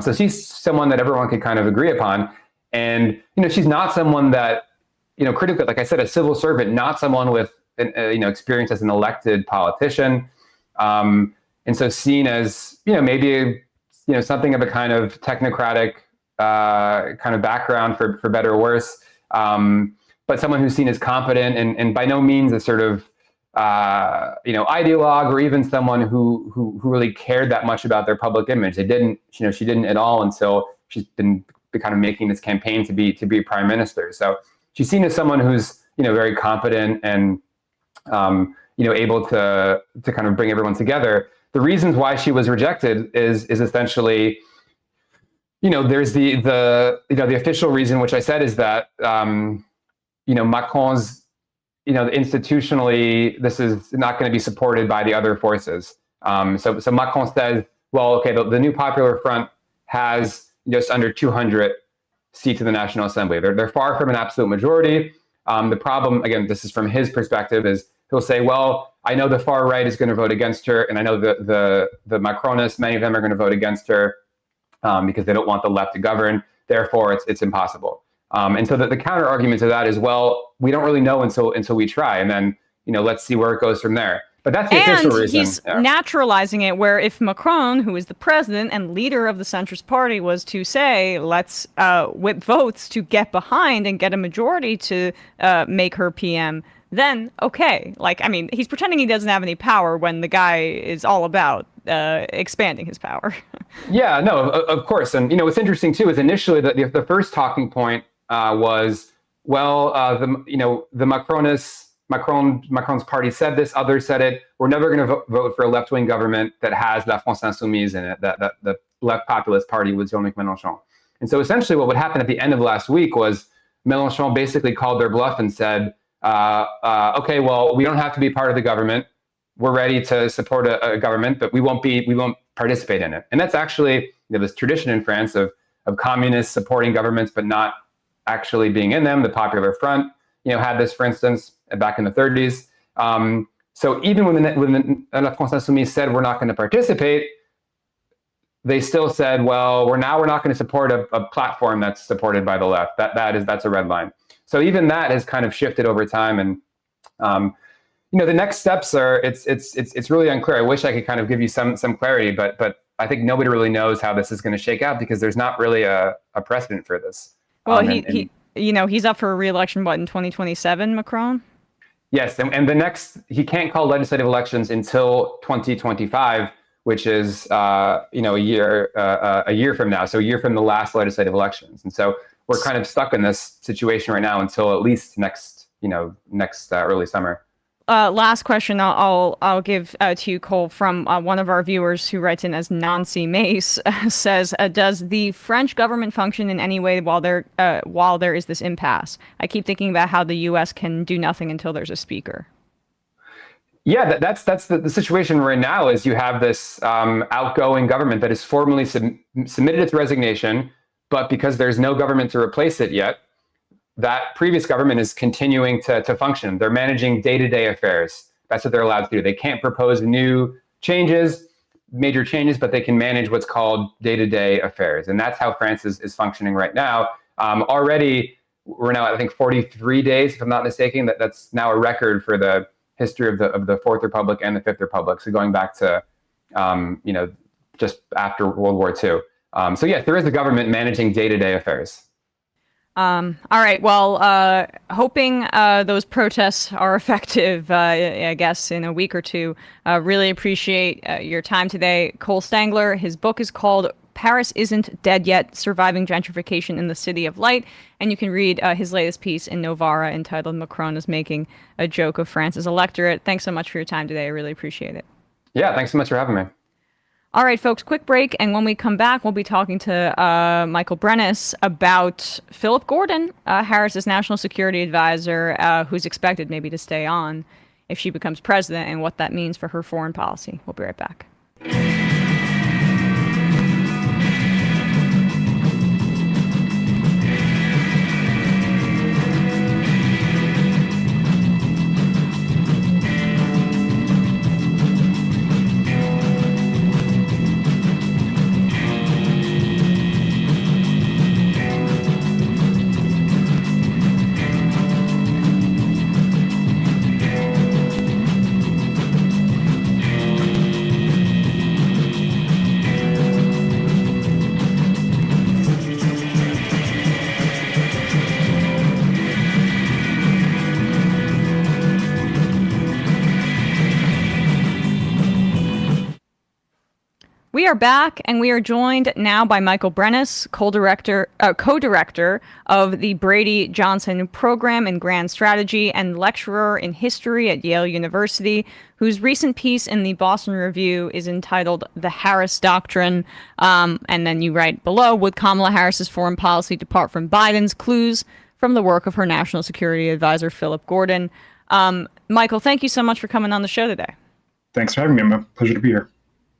So she's someone that everyone could kind of agree upon. And, she's not someone that, critically, like I said, a civil servant, not someone with, experience as an elected politician. And so seen as, maybe something of a kind of technocratic kind of background for better or worse, but someone who's seen as competent and by no means a sort of ideologue, or even someone who really cared that much about their public image. They didn't, she didn't at all until she's been kind of making this campaign to be prime minister. So she's seen as someone who's very competent and able to kind of bring everyone together. The reasons why she was rejected is essentially, there's the official reason, which I said is that, Macron's, institutionally, this is not going to be supported by the other forces. So Macron says, well, okay, the New Popular Front has just under 200 seats in the National Assembly. They're far from an absolute majority. The problem, again, this is from his perspective, is he'll say, well, I know the far right is going to vote against her, and I know the Macronists, many of them are going to vote against her because they don't want the left to govern. Therefore, it's impossible. And so the counter argument to that is, well, we don't really know until we try, and then let's see where it goes from there. But that's the official reason. And he's naturalizing it, where if Macron, who is the president and leader of the centrist party, was to say, let's whip votes to get behind and get a majority to make her PM, then okay. He's pretending he doesn't have any power when the guy is all about expanding his power. Yeah, no, of course. And, what's interesting too is initially the first talking point was, well, the Macron's party said this, others said it. We're never going to vote for a left-wing government that has La France Insoumise in it, that the left populist party with Jean-Luc Mélenchon. And so essentially what would happen at the end of last week was Mélenchon basically called their bluff and said, okay, well, we don't have to be part of the government. We're ready to support a government, but we won't participate in it. And that's actually this tradition in France of communists supporting governments but not actually being in them. The Popular Front, had this, for instance, back in the 30s. So even when the La France Insoumise said we're not going to participate, they still said, well, we're not going to support a platform that's supported by the left. That's a red line. So even that has kind of shifted over time. And the next steps are it's really unclear. I wish I could kind of give you some clarity, but I think nobody really knows how this is going to shake out because there's not really a precedent for this. Well, he's up for re-election, in 2027, Macron? Yes, and the next, he can't call legislative elections until 2025, which is a year from now, so a year from the last legislative elections. And so we're kind of stuck in this situation right now until at least next early summer. Last question I'll give to you, Cole, from one of our viewers who writes in as Nancy Mace, says, does the French government function in any way while there is this impasse? I keep thinking about how the U.S. can do nothing until there's a speaker. Yeah, that's the situation right now is you have this outgoing government that has formally submitted its resignation, but because there's no government to replace it yet, that previous government is continuing to function. They're managing day-to-day affairs. That's what they're allowed to do. They can't propose new major changes, but they can manage what's called day-to-day affairs. And that's how France is functioning right now. Already, we're now, I think, 43 days, if I'm not mistaken. That's now a record for the history of the Fourth Republic and the Fifth Republic. So going back to, just after World War II. So yes, there is a government managing day-to-day affairs. All right. Well, hoping those protests are effective, I guess, in a week or two. Really appreciate your time today. Cole Stangler, his book is called Paris Isn't Dead Yet, Surviving Gentrification in the City of Light. And you can read his latest piece in Novara entitled Macron is Making a Joke of France's Electorate. Thanks so much for your time today. I really appreciate it. Yeah, thanks so much for having me. All right, folks, quick break. And when we come back, we'll be talking to Michael Brenes about Philip Gordon, Harris's national security advisor, who's expected maybe to stay on if she becomes president, and what that means for her foreign policy. We'll be right back. We are back, and we are joined now by Michael Brenes, co-director of the Brady Johnson Program in Grand Strategy and lecturer in history at Yale University, whose recent piece in the Boston Review is entitled The Harris Doctrine. And then you write below, would Kamala Harris's foreign policy depart from Biden's? Clues from the work of her national security advisor, Philip Gordon. Michael, thank you so much for coming on the show today. Thanks for having me. It's a pleasure to be here.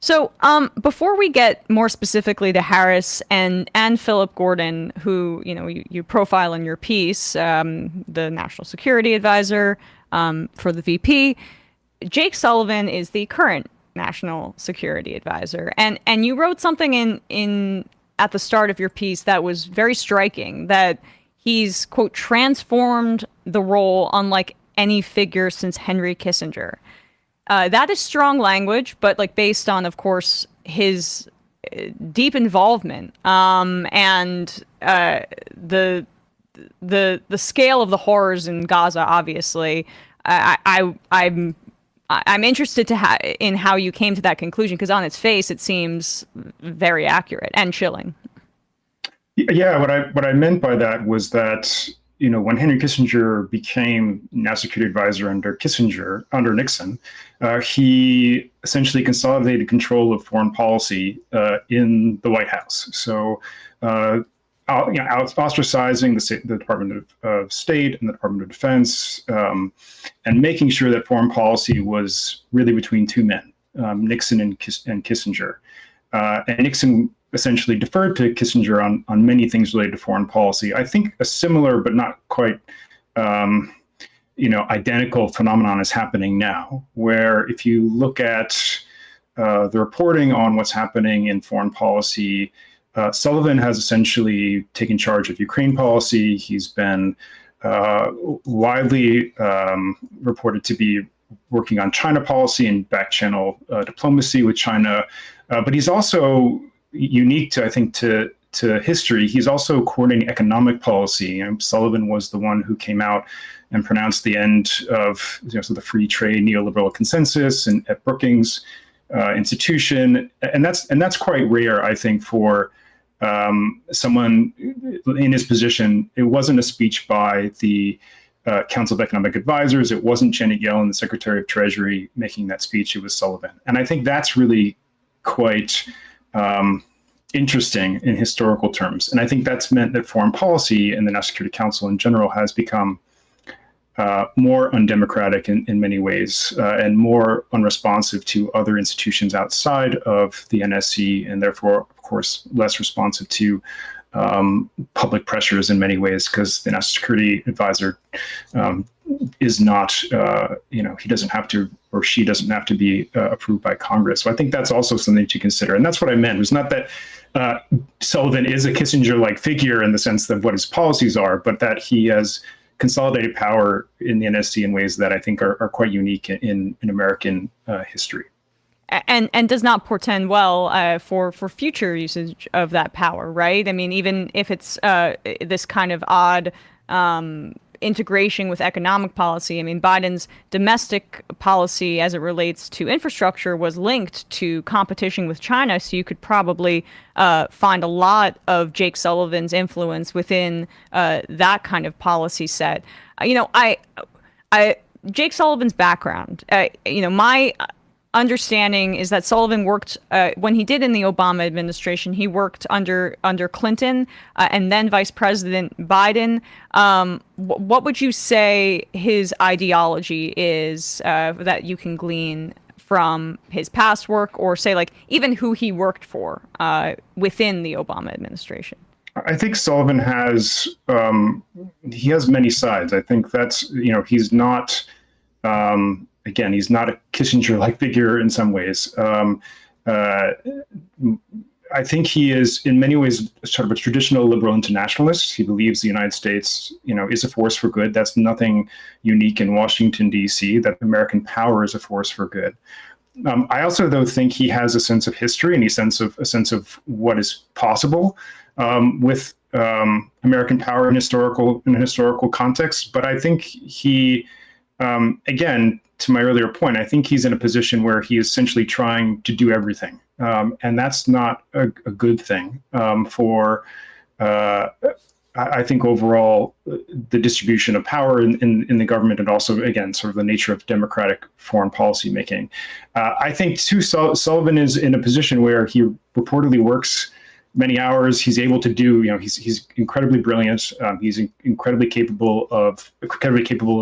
So before we get more specifically to Harris and Philip Gordon, who you profile in your piece, the national security advisor for the VP, Jake Sullivan is the current national security advisor, and you wrote something in at the start of your piece that was very striking, that he's, quote, transformed the role unlike any figure since Henry Kissinger. That is strong language, but based on, of course, his deep involvement and the scale of the horrors in Gaza. Obviously, I'm interested in how you came to that conclusion, because on its face it seems very accurate and chilling. Yeah, what I meant by that was that when Henry Kissinger became national security advisor under Nixon, he essentially consolidated control of foreign policy in the White House. So, ostracizing the Department of State and the Department of Defense, and making sure that foreign policy was really between two men, Nixon and Kissinger. and Nixon essentially deferred to Kissinger on many things related to foreign policy. I think a similar but not quite identical phenomenon is happening now, where if you look at the reporting on what's happening in foreign policy, Sullivan has essentially taken charge of Ukraine policy. He's been widely reported to be working on China policy and back-channel diplomacy with China. But he's also unique to, I think, to history. He's also coordinating economic policy. Sullivan was the one who came out and pronounced the end of the free trade neoliberal consensus and at Brookings institution, and that's quite rare, I think, for someone in his position. It wasn't a speech by the Council of Economic Advisors. It wasn't Janet Yellen, the Secretary of Treasury, making that speech. It was Sullivan, and I think that's really quite interesting in historical terms. And I think that's meant that foreign policy and the National Security Council in general has become more undemocratic in many ways and more unresponsive to other institutions outside of the NSC, and therefore, of course, less responsive to public pressures in many ways, because the National Security Advisor is not, he doesn't have to, or she doesn't have to be approved by Congress. So I think that's also something to consider. And that's what I meant. It's not that Sullivan is a Kissinger-like figure in the sense of what his policies are, but that he has consolidated power in the NSC in ways that I think are quite unique in American history. And does not portend well for future usage of that power, right? I mean, even if it's this kind of odd integration with economic policy. I mean, Biden's domestic policy as it relates to infrastructure was linked to competition with China, so you could probably find a lot of Jake Sullivan's influence within that kind of policy set. Jake Sullivan's background, my understanding is that Sullivan worked when he did in the Obama administration. He worked under Clinton and then Vice President Biden. What would you say his ideology is that you can glean from his past work, or say like even who he worked for within the Obama administration? I think Sullivan has many sides. I think that's he's not. Again, he's not a Kissinger-like figure in some ways. I think he is, in many ways, sort of a traditional liberal internationalist. He believes the United States, is a force for good. That's nothing unique in Washington, D.C., that American power is a force for good. I also, though, think he has a sense of history and a sense of what is possible with American power in a historical context. But I think he, again, to my earlier point, I think he's in a position where he is essentially trying to do everything. And that's not a good thing for, I think, overall, the distribution of power in the government, and also, again, sort of the nature of democratic foreign policy making. I think, too, Sullivan is in a position where he reportedly works many hours. He's able to do, he's incredibly brilliant. He's incredibly capable of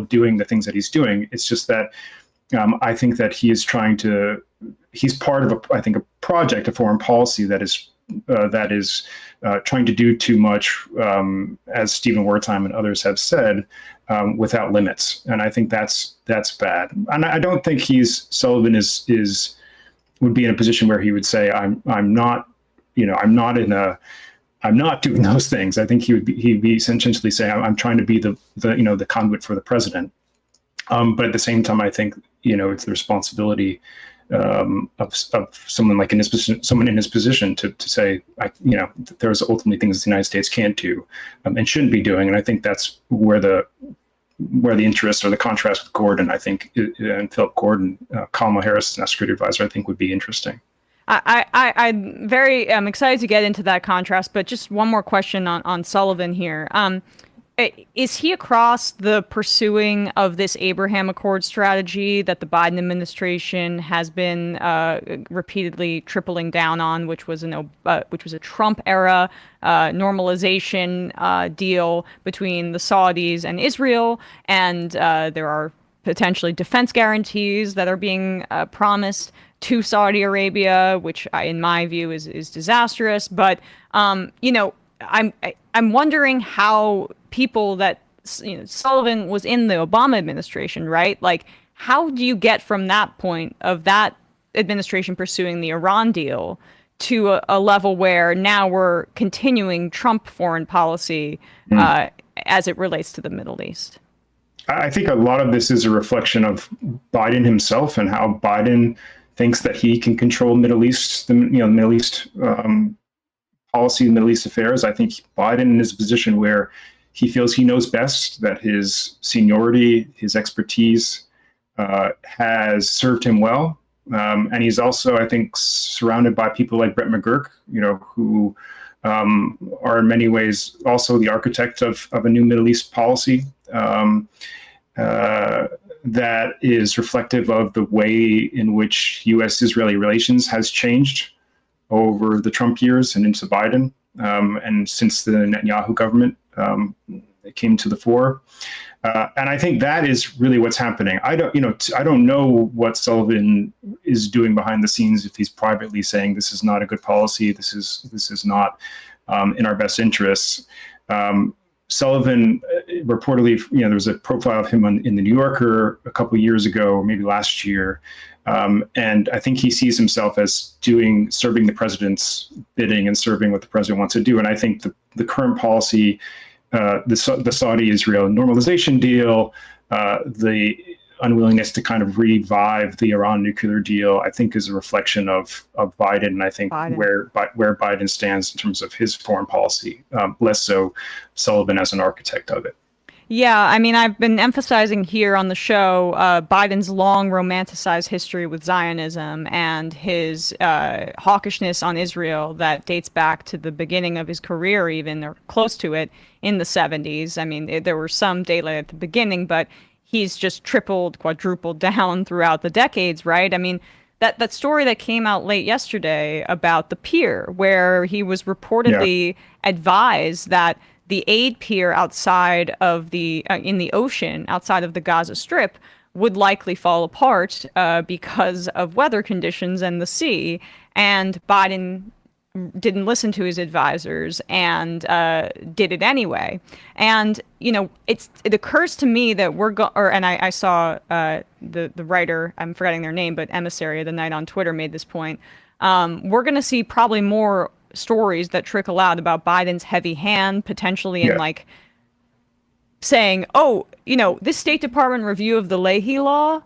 doing the things that he's doing. It's just that I think that he's part of a project of foreign policy that is trying to do too much, as Stephen Wertheim and others have said, without limits. And I think that's bad. And I don't think Sullivan would be in a position where he would say, I'm not doing those things. I think he'd be essentially saying, I'm trying to be the conduit for the president. But at the same time, I think, it's the responsibility of someone like someone in his position to say, there's ultimately things the United States can't do and shouldn't be doing. And I think that's where the interest or the contrast with Gordon, I think, and Philip Gordon, Kamala Harris, National Security Advisor, I think would be interesting. I'm very excited to get into that contrast, but just one more question on Sullivan here. Is he across the pursuing of this Abraham Accord strategy that the Biden administration has been repeatedly tripling down on, which was a Trump era normalization deal between the Saudis and Israel, and there are potentially defense guarantees that are being promised to Saudi Arabia, which in my view is disastrous. But I'm wondering how people that Sullivan was in the Obama administration, right? Like, how do you get from that point of that administration pursuing the Iran deal to a level where now we're continuing Trump foreign policy as it relates to the Middle East? I think a lot of this is a reflection of Biden himself and how Biden thinks that he can control Middle East, Middle East policy, Middle East affairs. I think Biden is in a position where he feels he knows best, that his seniority, his expertise has served him well. And he's also, I think, surrounded by people like Brett McGurk, who are in many ways also the architect of a new Middle East policy that is reflective of the way in which U.S.-Israeli relations has changed over the Trump years and into Biden, and since the Netanyahu government came to the fore. And I think that is really what's happening. I don't know what Sullivan is doing behind the scenes, if he's privately saying this is not a good policy, this is not in our best interests. Sullivan reportedly, there was a profile of him in the New Yorker a couple of years ago, or maybe last year, and I think he sees himself as serving the president's bidding and serving what the president wants to do. And I think the current policy, the Saudi-Israel normalization deal, the unwillingness to kind of revive the Iran nuclear deal, I think is a reflection of Biden, and I think where Biden stands in terms of his foreign policy, less so Sullivan as an architect of it. Yeah, I mean, I've been emphasizing here on the show Biden's long romanticized history with Zionism and his hawkishness on Israel that dates back to the beginning of his career, even, or close to it, in the 70s. I mean, there were some daylight at the beginning, but he's just tripled, quadrupled down throughout the decades, right? I mean, that story that came out late yesterday about the pier, where he was reportedly advised that the aid pier outside of in the ocean outside of the Gaza Strip would likely fall apart because of weather conditions and the sea. And Biden didn't listen to his advisors and did it anyway. And it occurs to me that I saw the writer, I'm forgetting their name, but Emissary of the Night on Twitter made this point. We're going to see probably more stories that trickle out about Biden's heavy hand, potentially in like saying, this State Department review of the Leahy law,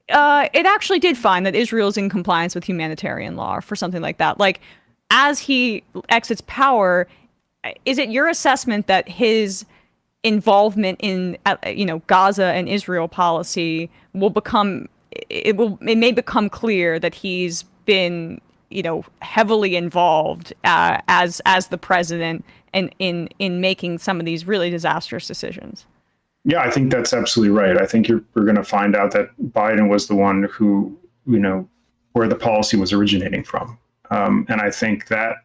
it actually did find that Israel's in compliance with humanitarian law, or for something like that. Like, as he exits power, is it your assessment that his involvement in Gaza and Israel policy it may become clear that he's been heavily involved as the president in making some of these really disastrous decisions? Yeah, I think that's absolutely right. I think we're going to find out that Biden was the one who, where the policy was originating from. And I think that,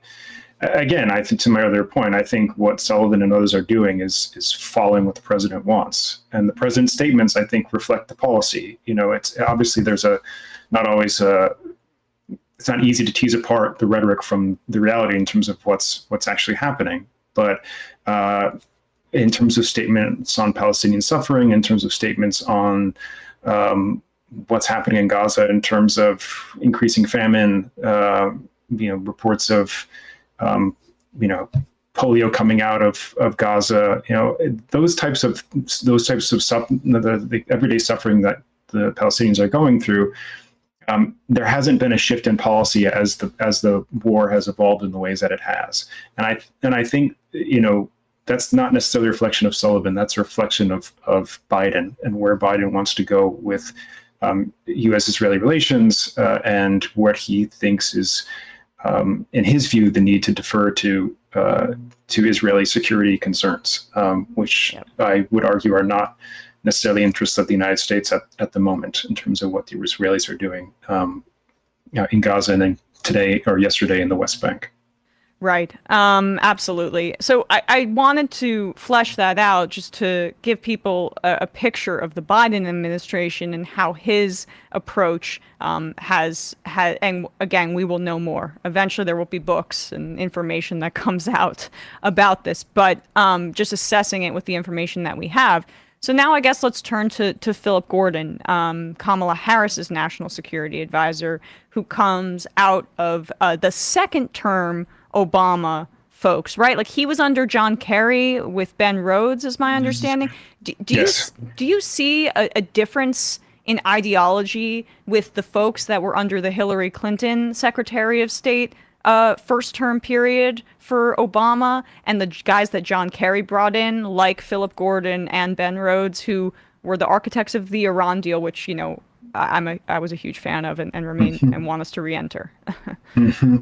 again, I think to my other point, I think what Sullivan and others are doing is following what the president wants. And the president's statements, I think, reflect the policy. It's obviously it's not easy to tease apart the rhetoric from the reality in terms of what's actually happening. But in terms of statements on Palestinian suffering, in terms of statements on what's happening in Gaza, in terms of increasing famine, reports of polio coming out of Gaza, those types of the everyday suffering that the Palestinians are going through. There hasn't been a shift in policy as the war has evolved in the ways that it has, and I think that's not necessarily a reflection of Sullivan. That's a reflection of Biden and where Biden wants to go with U.S.-Israeli relations and what he thinks is, in his view, the need to defer to Israeli security concerns, which I would argue are not necessarily interests of the United States at the moment in terms of what the Israelis are doing in Gaza and then today or yesterday in the West Bank. Right. Absolutely. So I wanted to flesh that out just to give people a picture of the Biden administration and how his approach has, and again, we will know more. Eventually there will be books and information that comes out about this, but just assessing it with the information that we have. So now I guess let's turn to Philip Gordon, Kamala Harris's national security advisor, who comes out of the second term Obama folks, right? Like he was under John Kerry with Ben Rhodes, is my understanding. Do you see a difference in ideology with the folks that were under the Hillary Clinton Secretary of State first term period for Obama and the guys that John Kerry brought in, like Philip Gordon and Ben Rhodes, who were the architects of the Iran deal, which, you know, I was a huge fan of and remain and want us to re-enter.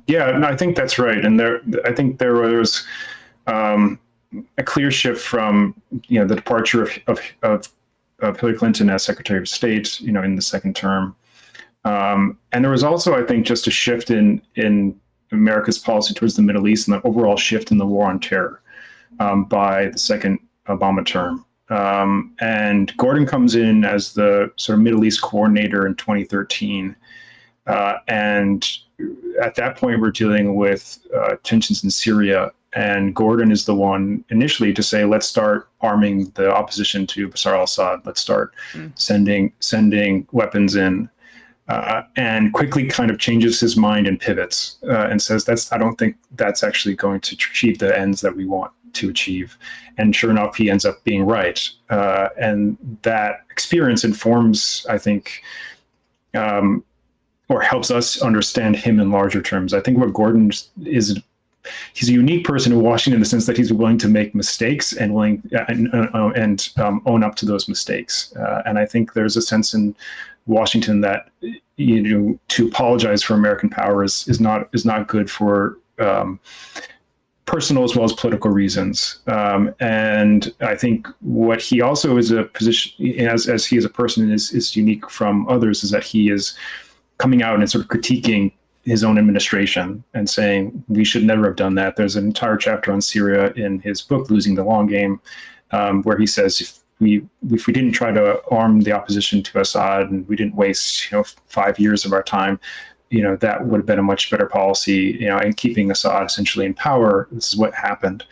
Yeah, no, I think that's right. And I think there was a clear shift from, you know, the departure of Hillary Clinton as Secretary of State, you know, in the second term. And there was also, I think, just a shift in America's policy towards the Middle East and the overall shift in the war on terror by the second Obama term. And Gordon comes in as the sort of Middle East coordinator in 2013. And at that point, we're dealing with tensions in Syria. And Gordon is the one initially to say, let's start arming the opposition to Bashar al-Assad. Let's start sending weapons in. And quickly kind of changes his mind and pivots and says, I don't think that's actually going to achieve the ends that we want to achieve. And sure enough, he ends up being right. And that experience informs, I think, or helps us understand him in larger terms. I think what Gordon is, he's a unique person in Washington in the sense that he's willing to make mistakes and willing and own up to those mistakes. And I think there's a sense in Washington that, you know, to apologize for American power is not good for personal as well as political reasons. And I think what he also is a position as he is a person is unique from others is that he is coming out and sort of critiquing his own administration and saying we should never have done that. There's an entire chapter on Syria in his book, Losing the Long Game, where he says if we didn't try to arm the opposition to Assad and we didn't waste 5 years of our time, that would have been a much better policy, in keeping Assad essentially in power. This is what happened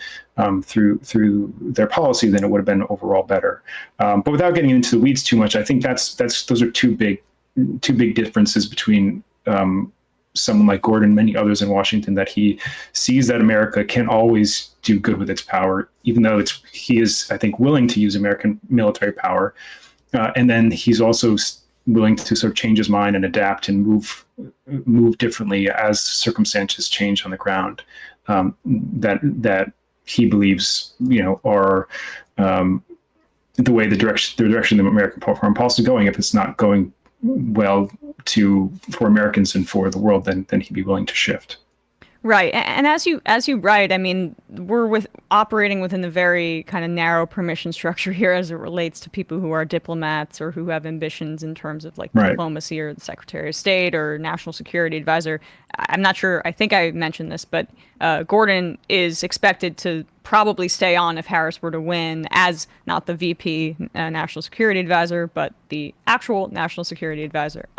through their policy, then it would have been overall better. But without getting into the weeds too much, I think those are two big differences between someone like Gordon and many others in Washington, that he sees that America can't always do good with its power, even though he is, I think, willing to use American military power. And then he's also willing to sort of change his mind and adapt and move differently as circumstances change on the ground, that he believes, are the way the direction of American foreign policy is going. If it's not going well for Americans and for the world, then he'd be willing to shift. Right. And as you write, I mean, we're operating within a very kind of narrow permission structure here as it relates to people who are diplomats or who have ambitions in terms of diplomacy or the Secretary of State or National Security Advisor. I'm not sure. I think I mentioned this, but Gordon is expected to probably stay on if Harris were to win as not the VP National Security Advisor, but the actual National Security Advisor.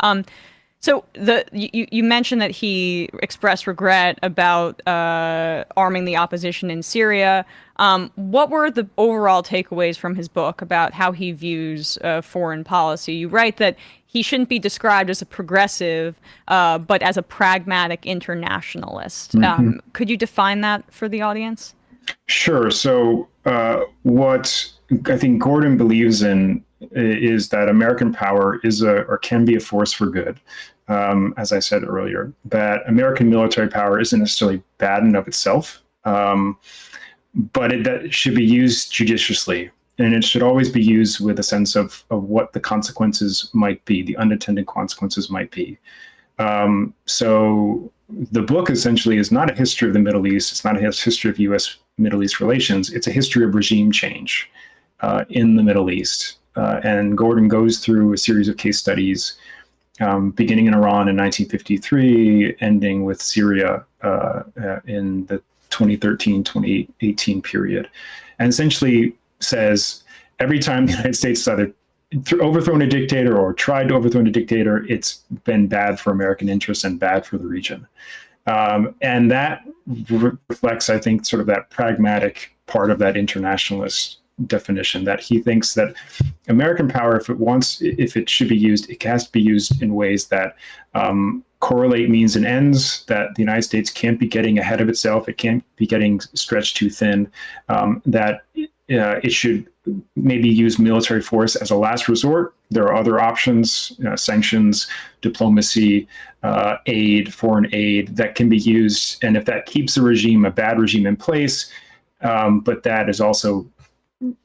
So you mentioned that he expressed regret about arming the opposition in Syria. What were the overall takeaways from his book about how he views foreign policy? You write that he shouldn't be described as a progressive, but as a pragmatic internationalist. Mm-hmm. Could you define that for the audience? Sure. So what I think Gordon believes in is that American power is or can be a force for good. As I said earlier, that American military power isn't necessarily bad in of itself, but that should be used judiciously. And it should always be used with a sense of what the consequences might be, the unintended consequences might be. So the book essentially is not a history of the Middle East. It's not a history of U.S.-Middle East relations. It's a history of regime change in the Middle East. And Gordon goes through a series of case studies, beginning in Iran in 1953, ending with Syria in the 2013, 2018 period, and essentially says every time the United States has either overthrown a dictator or tried to overthrow a dictator, it's been bad for American interests and bad for the region. And that reflects, I think, sort of that pragmatic part of that internationalist definition, that he thinks that American power, if it should be used, it has to be used in ways that correlate means and ends, that the United States can't be getting ahead of itself, it can't be getting stretched too thin, that it should maybe use military force as a last resort. There are other options, sanctions, diplomacy, aid, foreign aid that can be used. And if that keeps a bad regime in place, but that is also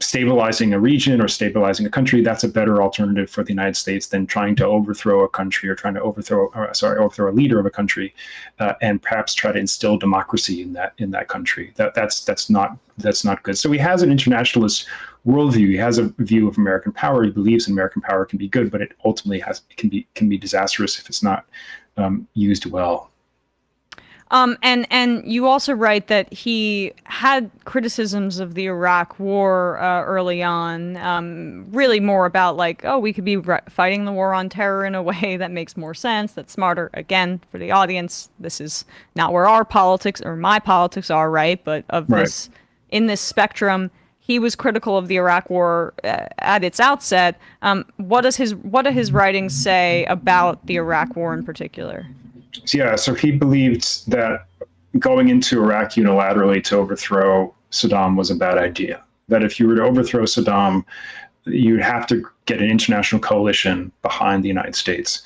stabilizing a region or stabilizing a country, that's a better alternative for the United States than trying to overthrow a country or trying to overthrow a leader of a country, and perhaps try to instill democracy in that country. That's not good. So he has an internationalist worldview. He has a view of American power. He believes American power can be good, but it ultimately can be disastrous if it's not used well. And you also write that he had criticisms of the Iraq War early on, really more about like, oh, we could be fighting the war on terror in a way that makes more sense, that's smarter. Again, for the audience, this is not where our politics or my politics are, right? But this, in this spectrum, he was critical of the Iraq War at its outset. What do his writings say about the Iraq War in particular? Yeah, so he believed that going into Iraq unilaterally to overthrow Saddam was a bad idea. That if you were to overthrow Saddam, you'd have to get an international coalition behind the United States.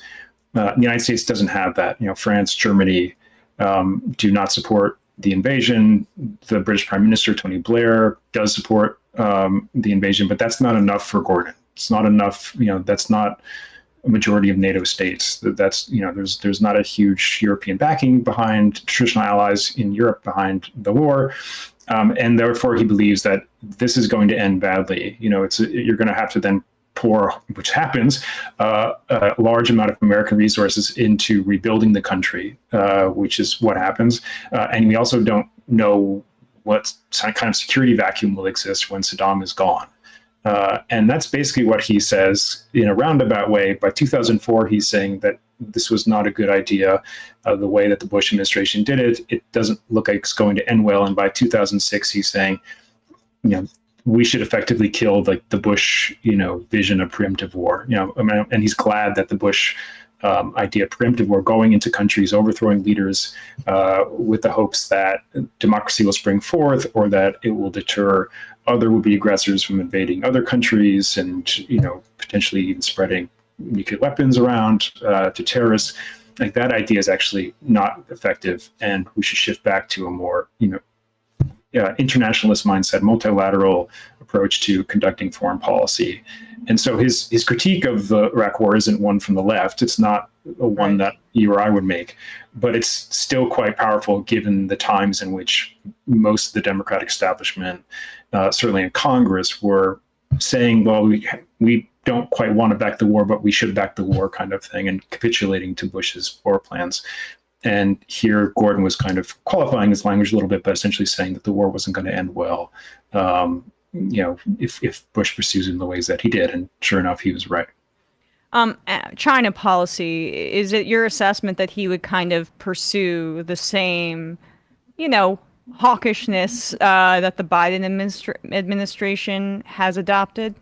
The United States doesn't have that. France, Germany do not support the invasion. The British Prime Minister, Tony Blair, does support the invasion, but that's not enough for Gordon. It's not enough. That's not a majority of NATO states. There's not a huge European backing behind traditional allies in Europe behind the war, and therefore he believes that this is going to end badly. You're going to have to then pour, which happens, a large amount of American resources into rebuilding the country, which is what happens, and we also don't know what kind of security vacuum will exist when Saddam is gone. And that's basically what he says in a roundabout way. By 2004, he's saying that this was not a good idea. The way that the Bush administration did it, it doesn't look like it's going to end well. And by 2006, he's saying, we should effectively kill the Bush, vision of preemptive war. And he's glad that the Bush idea of preemptive war, going into countries, overthrowing leaders with the hopes that democracy will spring forth or that it will deter other would-be aggressors from invading other countries and, potentially even spreading nuclear weapons around to terrorists. Like, that idea is actually not effective, and we should shift back to a more, internationalist mindset, multilateral approach to conducting foreign policy. And so his critique of the Iraq War isn't one from the left. It's not a one that you or I would make, but it's still quite powerful given the times in which most of the Democratic establishment, certainly in Congress, were saying, well, we don't quite want to back the war, but we should back the war, kind of thing, and capitulating to Bush's war plans. And here Gordon was kind of qualifying his language a little bit, but essentially saying that the war wasn't going to end well, if Bush pursues in the ways that he did. And sure enough, he was right. China policy, is it your assessment that he would kind of pursue the same, hawkishness that the Biden administration has adopted?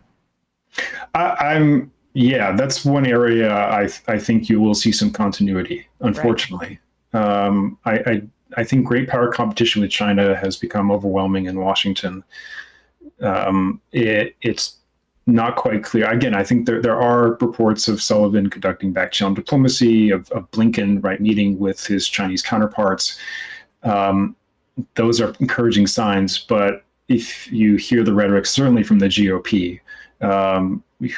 Yeah, that's one area I think you will see some continuity, unfortunately. Right. I think great power competition with China has become overwhelming in Washington. It's not quite clear. Again, I think there are reports of Sullivan conducting back-channel diplomacy, of Blinken meeting with his Chinese counterparts. Those are encouraging signs, but if you hear the rhetoric, certainly from the GOP,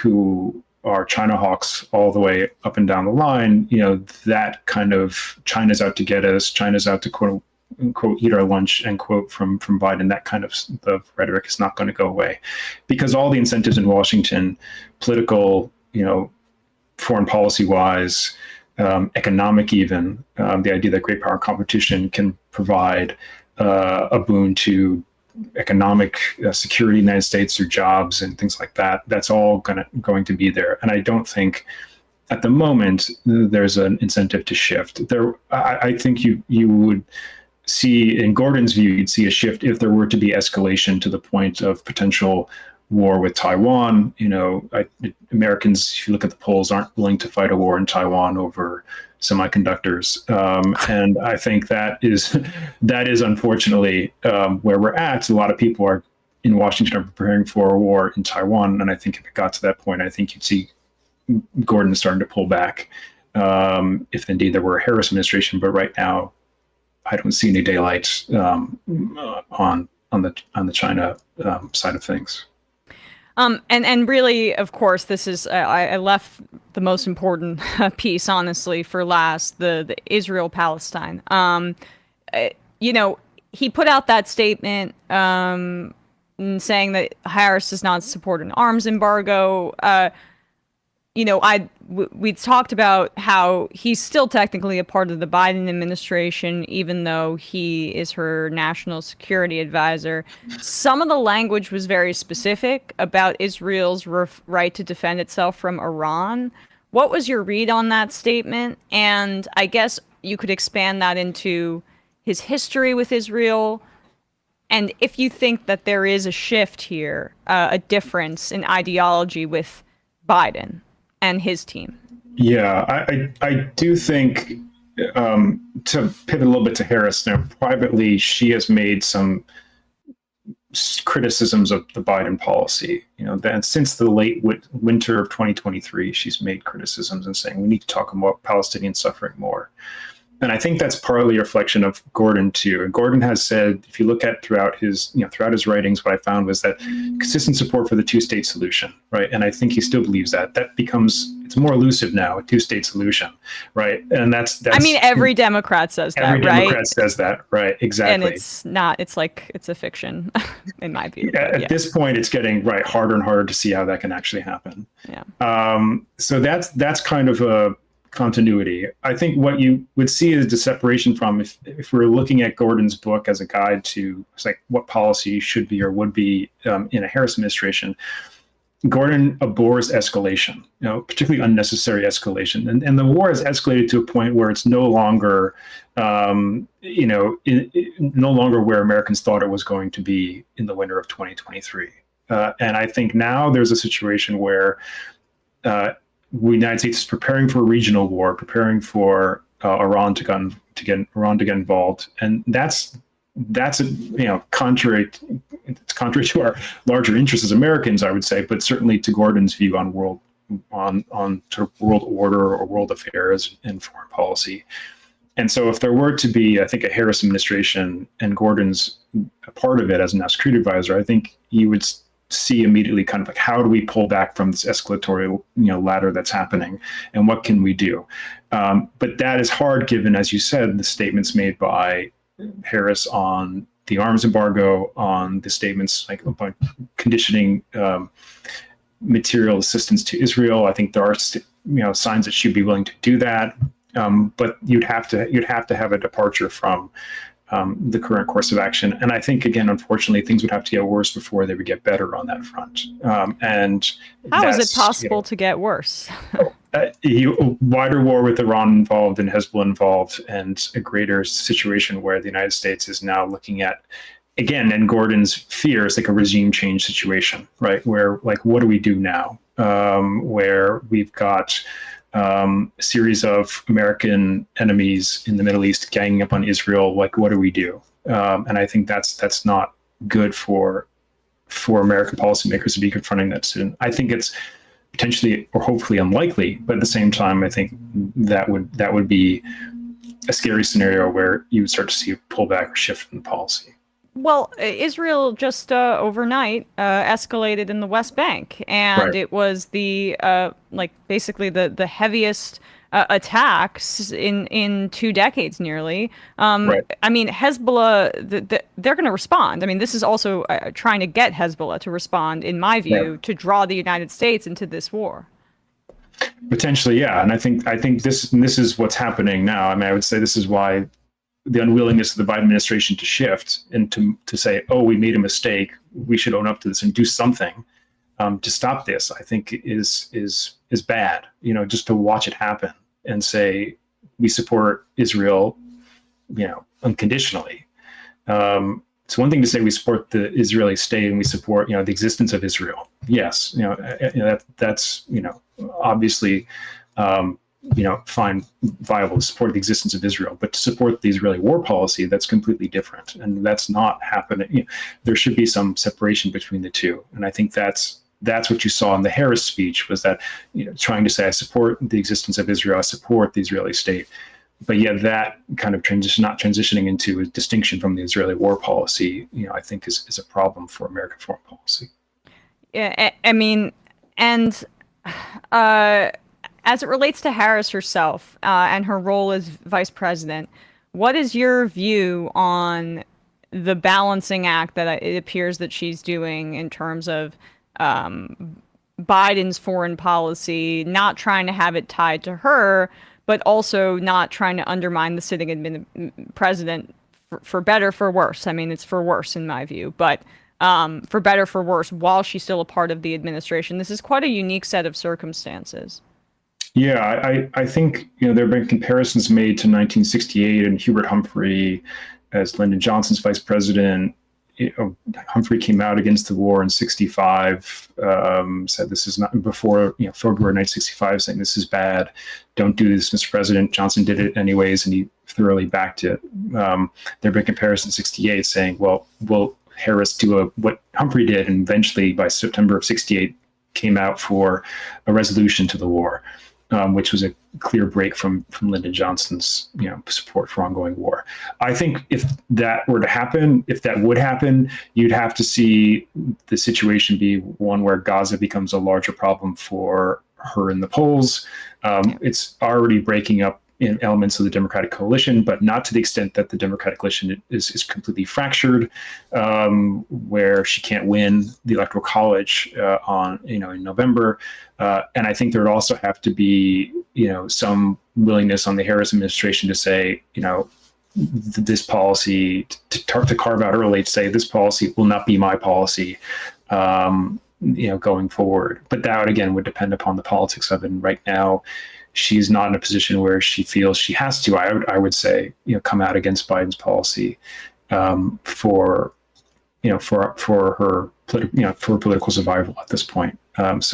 who are China hawks all the way up and down the line, that kind of China's out to get us, China's out to quote unquote eat our lunch, end quote, from Biden, that kind of the rhetoric is not going to go away, because all the incentives in Washington, political, foreign policy wise, economic even, the idea that great power competition can provide a boon to economic security in the United States through jobs and things like that. That's all going to be there. And I don't think at the moment there's an incentive to shift. I think you would see, in Gordon's view, you'd see a shift if there were to be escalation to the point of potential war with Taiwan. Americans, if you look at the polls, aren't willing to fight a war in Taiwan over semiconductors, and I think that is unfortunately where we're at. A lot of people are in Washington are preparing for a war in Taiwan, and I think if it got to that point, I think you'd see Gordon starting to pull back if indeed there were a Harris administration. But right now, I don't see any daylight on the China side of things. And really, of course, this is I left the most important piece, honestly, for last, the Israel-Palestine. He put out that statement saying that Harris does not support an arms embargo. We talked about how he's still technically a part of the Biden administration, even though he is her national security advisor. Some of the language was very specific about Israel's right to defend itself from Iran. What was your read on that statement? And I guess you could expand that into his history with Israel. And if you think that there is a shift here, a difference in ideology with Biden and his team. Yeah, I do think, to pivot a little bit to Harris now, privately, she has made some criticisms of the Biden policy. That since the late winter of 2023, she's made criticisms and saying we need to talk about Palestinian suffering more. And I think that's partly a reflection of Gordon too. And Gordon has said, if you look at throughout his writings, what I found was that consistent support for the two-state solution, right? And I think he still believes that. It's more elusive now, a two-state solution, right? And that's I mean, every Democrat says that, right? Every Democrat says that, right? Exactly. And it's not. It's like it's a fiction, in my view. At this point, it's getting harder and harder to see how that can actually happen. Yeah. So that's kind of a continuity. I think what you would see is the separation from if we're looking at Gordon's book as a guide to what policy should be or would be in a Harris administration. Gordon abhors escalation, particularly unnecessary escalation, and the war has escalated to a point where it's no longer, no longer where Americans thought it was going to be in the winter of 2023. And I think now there's a situation where the United States is preparing for a regional war, preparing for Iran to get involved, and that's contrary to our larger interests as Americans, I would say, but certainly to Gordon's view on world order or world affairs and foreign policy. And so, if there were to be, I think, a Harris administration and Gordon's a part of it as an security advisor, I think you would see immediately kind of how do we pull back from this escalatory ladder that's happening, and what can we do? But that is hard given, as you said, the statements made by Harris on the arms embargo, on the statements about conditioning material assistance to Israel. I think there are signs that she'd be willing to do that, but you'd have to have a departure from the current course of action. And I think, again, unfortunately, things would have to get worse before they would get better on that front. And how is it possible to get worse? A wider war with Iran involved and Hezbollah involved, and a greater situation where the United States is now looking at, again, and Gordon's fears, like a regime change situation, right? Where, what do we do now? Where we've got a series of American enemies in the Middle East ganging up on Israel. What do we do? And I think that's not good for American policymakers to be confronting that soon. I think it's potentially or hopefully unlikely, but at the same time, I think that would be a scary scenario where you would start to see a pullback or shift in the policy. Well, Israel just overnight escalated in the West Bank, and right. It was the basically the heaviest attacks in 2 decades nearly. Right. I mean, Hezbollah, they're going to respond. I mean, this is also trying to get Hezbollah to respond, in my view, to draw the United States into this war. Potentially, yeah, and I think this is what's happening now. I mean, I would say this is why the unwillingness of the Biden administration to shift and to say, oh, we made a mistake, we should own up to this and do something to stop this, I think is bad. Just to watch it happen and say we support Israel, unconditionally. It's one thing to say we support the Israeli state and we support, the existence of Israel. Yes, that's obviously, fine, viable to support the existence of Israel, but to support the Israeli war policy, that's completely different, and that's not happening. There should be some separation between the two, and I think that's what you saw in the Harris speech, was that trying to say I support the existence of Israel, I support the Israeli state. But yet that kind of not transitioning into a distinction from the Israeli war policy, I think is a problem for American foreign policy. Yeah, I mean, and as it relates to Harris herself and her role as vice president, what is your view on the balancing act that it appears that she's doing in terms of Biden's foreign policy, not trying to have it tied to her, but also not trying to undermine the sitting president for better, for worse? I mean, it's for worse in my view, but for better, for worse, while she's still a part of the administration. This is quite a unique set of circumstances. Yeah, I think there have been comparisons made to 1968 and Hubert Humphrey as Lyndon Johnson's vice president. Humphrey came out against the war in 65, said this is not, before February 1965, saying this is bad, don't do this, Mr. President. Johnson did it anyways, and he thoroughly backed it. There have been comparisons in 68 saying, well, will Harris do what Humphrey did, and eventually by September of 68 came out for a resolution to the war, which was a clear break from Lyndon Johnson's support for ongoing war. I think if that were to happen, if that would happen, you'd have to see the situation be one where Gaza becomes a larger problem for her in the polls. It's already breaking up in elements of the Democratic coalition, but not to the extent that the Democratic coalition is completely fractured, where she can't win the Electoral College in November. And I think there would also have to be some willingness on the Harris administration to say this policy to carve out early, to say this policy will not be my policy going forward. But that again would depend upon the politics of it. And right now, she's not in a position where she feels she has to. I would say come out against Biden's policy for her political survival at this point. That's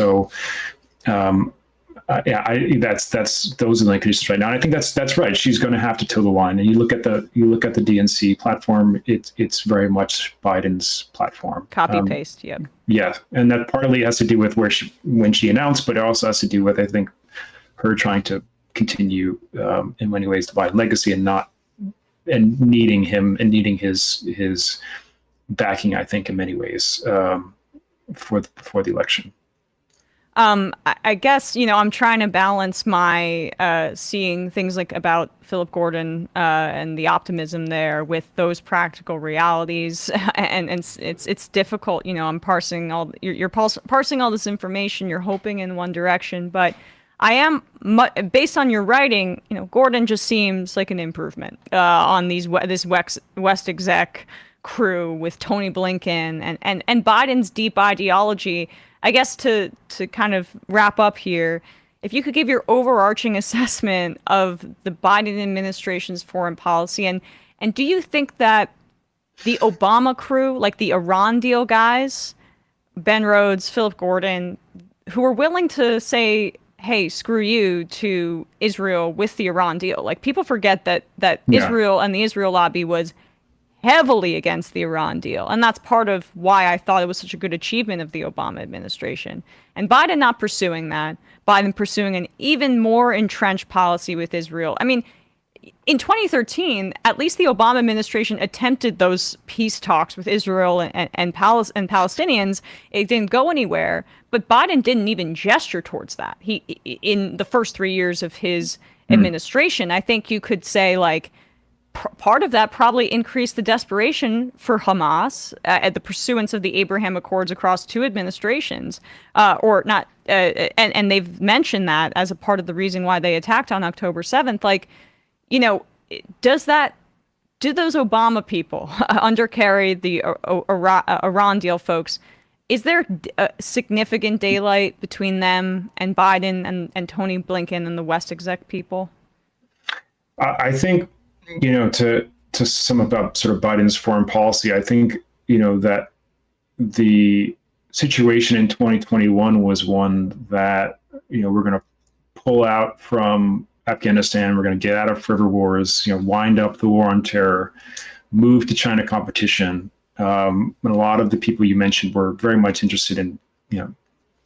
those are the conditions right now. And I think that's right. She's going to have to toe the line. And you look at the DNC platform. It's very much Biden's platform. Copy paste. Yep. Yeah, and that partly has to do with when she announced, but it also has to do with, I think, her trying to continue in many ways the Biden legacy and needing him and needing his backing, I think, in many ways for the election. I guess, I'm trying to balance my seeing things like about Philip Gordon and the optimism there with those practical realities. And it's difficult. I'm parsing you're parsing all this information. You're hoping in one direction, but I am, based on your writing, Gordon just seems like an improvement on this West exec crew with Tony Blinken and Biden's deep ideology. I guess to kind of wrap up here, if you could give your overarching assessment of the Biden administration's foreign policy, and do you think that the Obama crew, like the Iran deal guys, Ben Rhodes, Philip Gordon, who were willing to say, hey, screw you to Israel with the Iran deal. Like, people forget that Israel and the Israel lobby was heavily against the Iran deal. And that's part of why I thought it was such a good achievement of the Obama administration. And Biden not pursuing that, Biden pursuing an even more entrenched policy with Israel. I mean, in 2013, at least the Obama administration attempted those peace talks with Israel and Palestinians. It didn't go anywhere, but Biden didn't even gesture towards that. He, in the first 3 years of his administration, I think you could say, like, part of that probably increased the desperation for Hamas at the pursuance of the Abraham Accords across two administrations, or not. And they've mentioned that as a part of the reason why they attacked on October 7th. Like, does that did those Obama people undercarry the Iran deal, folks? Is there significant daylight between them and Biden and Tony Blinken and the West exec people? I think, to sum about sort of Biden's foreign policy, I think, that the situation in 2021 was one that, we're going to pull out from Afghanistan, we're going to get out of forever wars, wind up the war on terror, move to China competition. And a lot of the people you mentioned were very much interested in,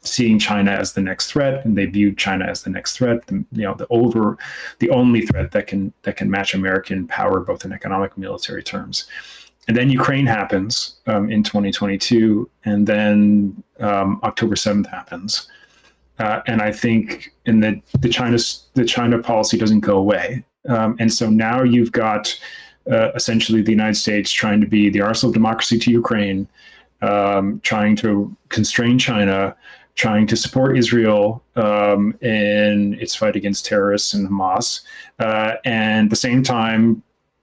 seeing China as the next threat, and they viewed China as the next threat, the only threat that can match American power, both in economic and military terms. And then Ukraine happens in 2022, and then October 7th happens, and I think the China policy doesn't go away, and so now you've got essentially the United States trying to be the arsenal of democracy to Ukraine, trying to constrain China, trying to support Israel in its fight against terrorists and Hamas, and at the same time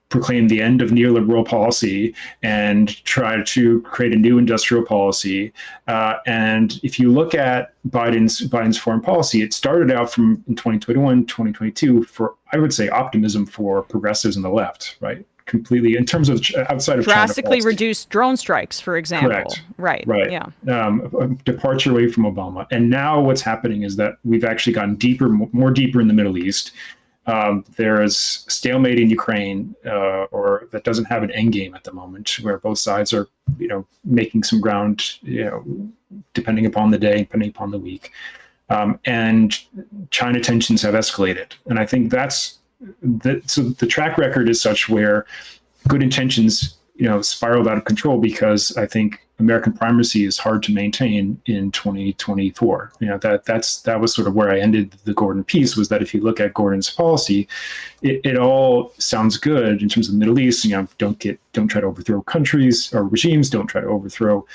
proclaim the end of neoliberal policy and try to create a new industrial policy. And if you look at Biden's foreign policy, it started out from in 2021, 2022 for, I would say, optimism for progressives in the left, right? Completely in terms of outside of drastically China reduced drone strikes, for example. Correct. Right. Yeah. A departure away from Obama. And now what's happening is that we've actually gotten more deeper in the Middle East. There is stalemate in Ukraine, or that doesn't have an end game at the moment, where both sides are, making some ground, depending upon the day, depending upon the week. And China tensions have escalated. And I think so the track record is such where good intentions, spiraled out of control, because I think American primacy is hard to maintain in 2024. That was sort of where I ended the Gordon piece, was that if you look at Gordon's policy, it all sounds good in terms of the Middle East. Don't try to overthrow countries or regimes. Don't try to overthrow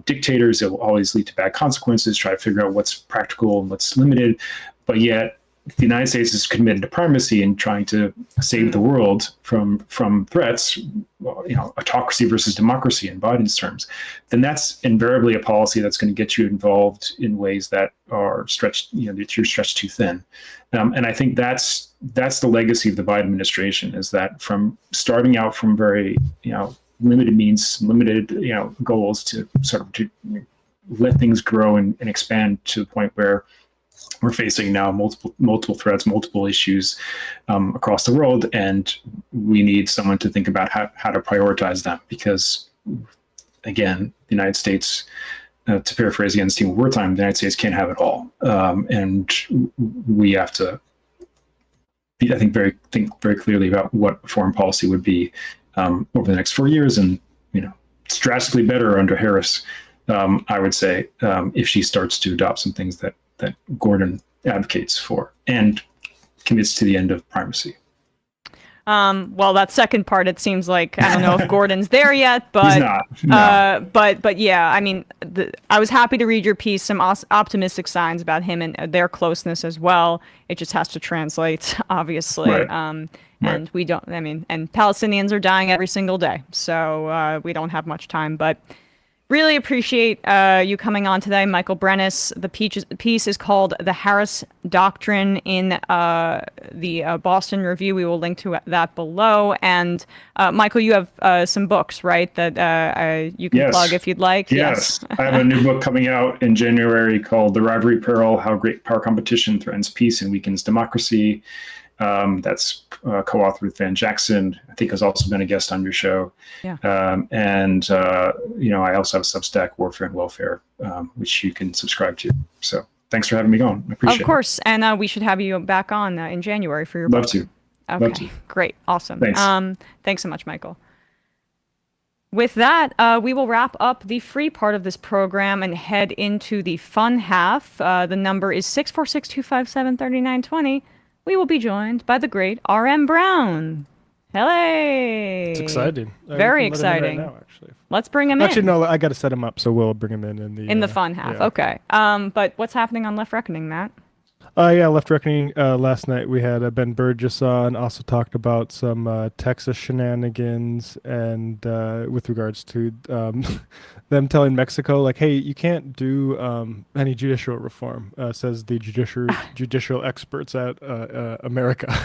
dictators. It will always lead to bad consequences. Try to figure out what's practical and what's limited. But yet, the United States is committed to primacy and trying to save the world from threats, autocracy versus democracy in Biden's terms, then that's invariably a policy that's going to get you involved in ways that are stretched, that you're stretched too thin. And I think that's the legacy of the Biden administration, is that from starting out from very, limited means, limited, goals, to sort of to let things grow and expand to the point where we're facing now multiple threats, multiple issues across the world, and we need someone to think about how to prioritize them. Because, again, the United States, to paraphrase again Stephen Wartime, the United States can't have it all, and we have to, think very clearly about what foreign policy would be over the next 4 years, and it's drastically better under Harris, I would say, if she starts to adopt some things that Gordon advocates for and commits to the end of primacy. Well, that second part, it seems like, I don't know if Gordon's there yet, but he's not. No. But yeah, I mean, I was happy to read your piece, some optimistic signs about him and their closeness as well. It just has to translate, obviously. Right. And we don't, and Palestinians are dying every single day, so we don't have much time, but really appreciate you coming on today, Michael Brenes. The piece is called "The Harris Doctrine" in the Boston Review. We will link to that below. And Michael, you have some books, right, that you can plug if you'd like? Yes. I have a new book coming out in January called "The Rivalry Peril: How Great Power Competition Threatens Peace and Weakens Democracy." That's co-authored with Van Jackson. I think has also been a guest on your show. Yeah. I also have Substack, Warfare and Welfare, which you can subscribe to. So thanks for having me on. I appreciate it. Of course. And we should have you back on in January for your book. Love to. Okay. Love to. Great. Awesome. Thanks. Thanks so much, Michael. With that, we will wrap up the free part of this program and head into the fun half. The number is 646-257-3920. We will be joined by the great R.M. Brown. Hello. It's exciting. Very exciting. Right now, actually. Let's bring him in. Actually, no, I got to set him up, so we'll bring him in the fun half. Yeah. Okay. But what's happening on Left Reckoning, Matt? Yeah, Left Reckoning. Last night we had Ben Burgess on, also talked about some Texas shenanigans and with regards to them telling Mexico, like, hey, you can't do any judicial reform, says the judicial experts at America,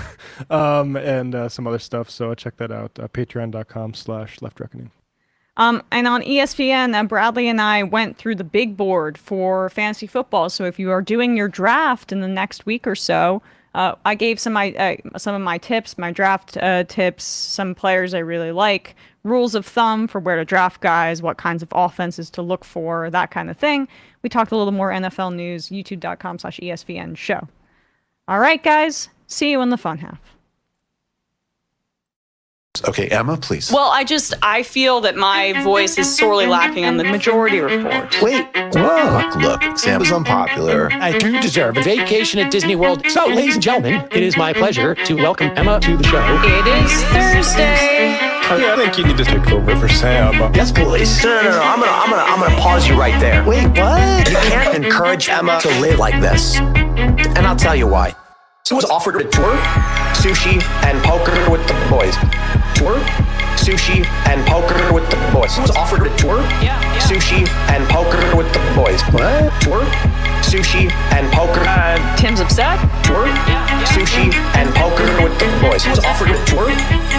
and some other stuff. So check that out, patreon.com/Left Reckoning. And on ESPN, Bradley and I went through the big board for fantasy football. So if you are doing your draft in the next week or so, I gave some of my tips, my draft tips, some players I really like, rules of thumb for where to draft guys, what kinds of offenses to look for, that kind of thing. We talked a little more NFL news, youtube.com/ESPN show. All right, guys, see you in the fun half. Okay, Emma, please. Well, I feel that my voice is sorely lacking on the majority report. Wait, whoa. Look, Sam is unpopular. I do deserve a vacation at Disney World. So, ladies and gentlemen, it is my pleasure to welcome Emma to the show. It is Thursday. I think you need to take over for Sam. Yes, please. No. I'm gonna pause you right there. Wait, what? You can't encourage Emma to live like this. And I'll tell you why. She was offered a tour, sushi, and poker with the boys. Tour, sushi, and poker with the boys. She was offered a tour, sushi, and poker with the boys. What? Tour, sushi, and poker. Tim's upset. Tour, sushi, and poker with the boys. She was offered a tour,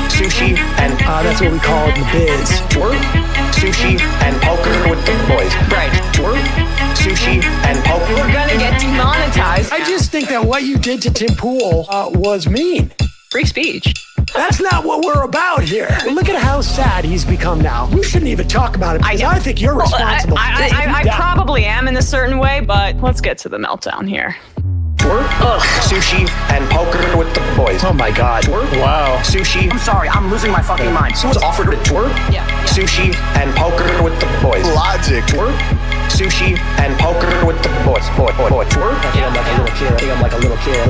sushi, and that's what we call it in the biz. Tour, sushi, and poker with the boys. Right. Tour, sushi, and poker. We're gonna get demonetized. I just think that what you did to Tim Pool was mean. Free speech. That's not what we're about here. Look at how sad he's become now. We shouldn't even talk about it because I think you're responsible. I probably am in a certain way, but let's get to the meltdown here. Tour, sushi, and poker with the boys. Oh my God. Tour, wow. Sushi. I'm sorry, I'm losing my fucking mind. She was offered a tour, sushi, and poker with the boys. Logic. Tour, sushi, and poker with the boys. Boy. Tour. I think I'm like a little kid. I think I'm like a little kid. I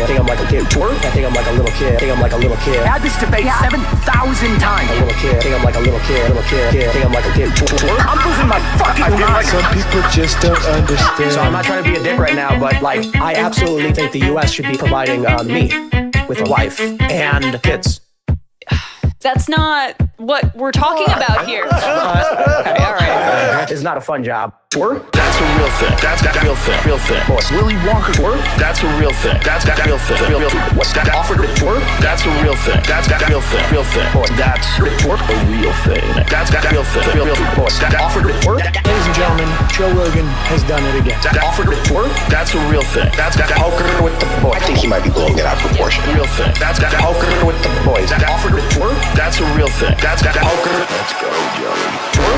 think I'm like a kid. Tour. I think I'm like a little kid. I think I'm like a little kid. Had this debate 7,000 times. A little kid. I think I'm like a little kid. I think I'm like a kid. Tour. I'm losing my fucking mind. Some people just don't understand. So I'm not trying to be a dick right now, but like I absolutely think the U.S. should be providing me with a wife and kids. That's not what we're talking about here. Okay, all right. It's not a fun job. Tour? That's a real thing. That's got real thing. Real thing. Willy Wonka tour? That's a real thing. That's got real thing. Real thing. What's that offered a tour? That's a real thing. That's got real thing. Real thing. That's a tour? A real thing. That's got real thing. Real thing. What's that offered a tour? Ladies and gentlemen, Joe Rogan has done it again. That offered a tour? That's a real thing. That's got poker with the boys. I think he might be blowing it out of proportion. Real thing. That's got poker with the boys. That offered a tour? That's a real thing. That's got poker. Let's go, Joey. Tour?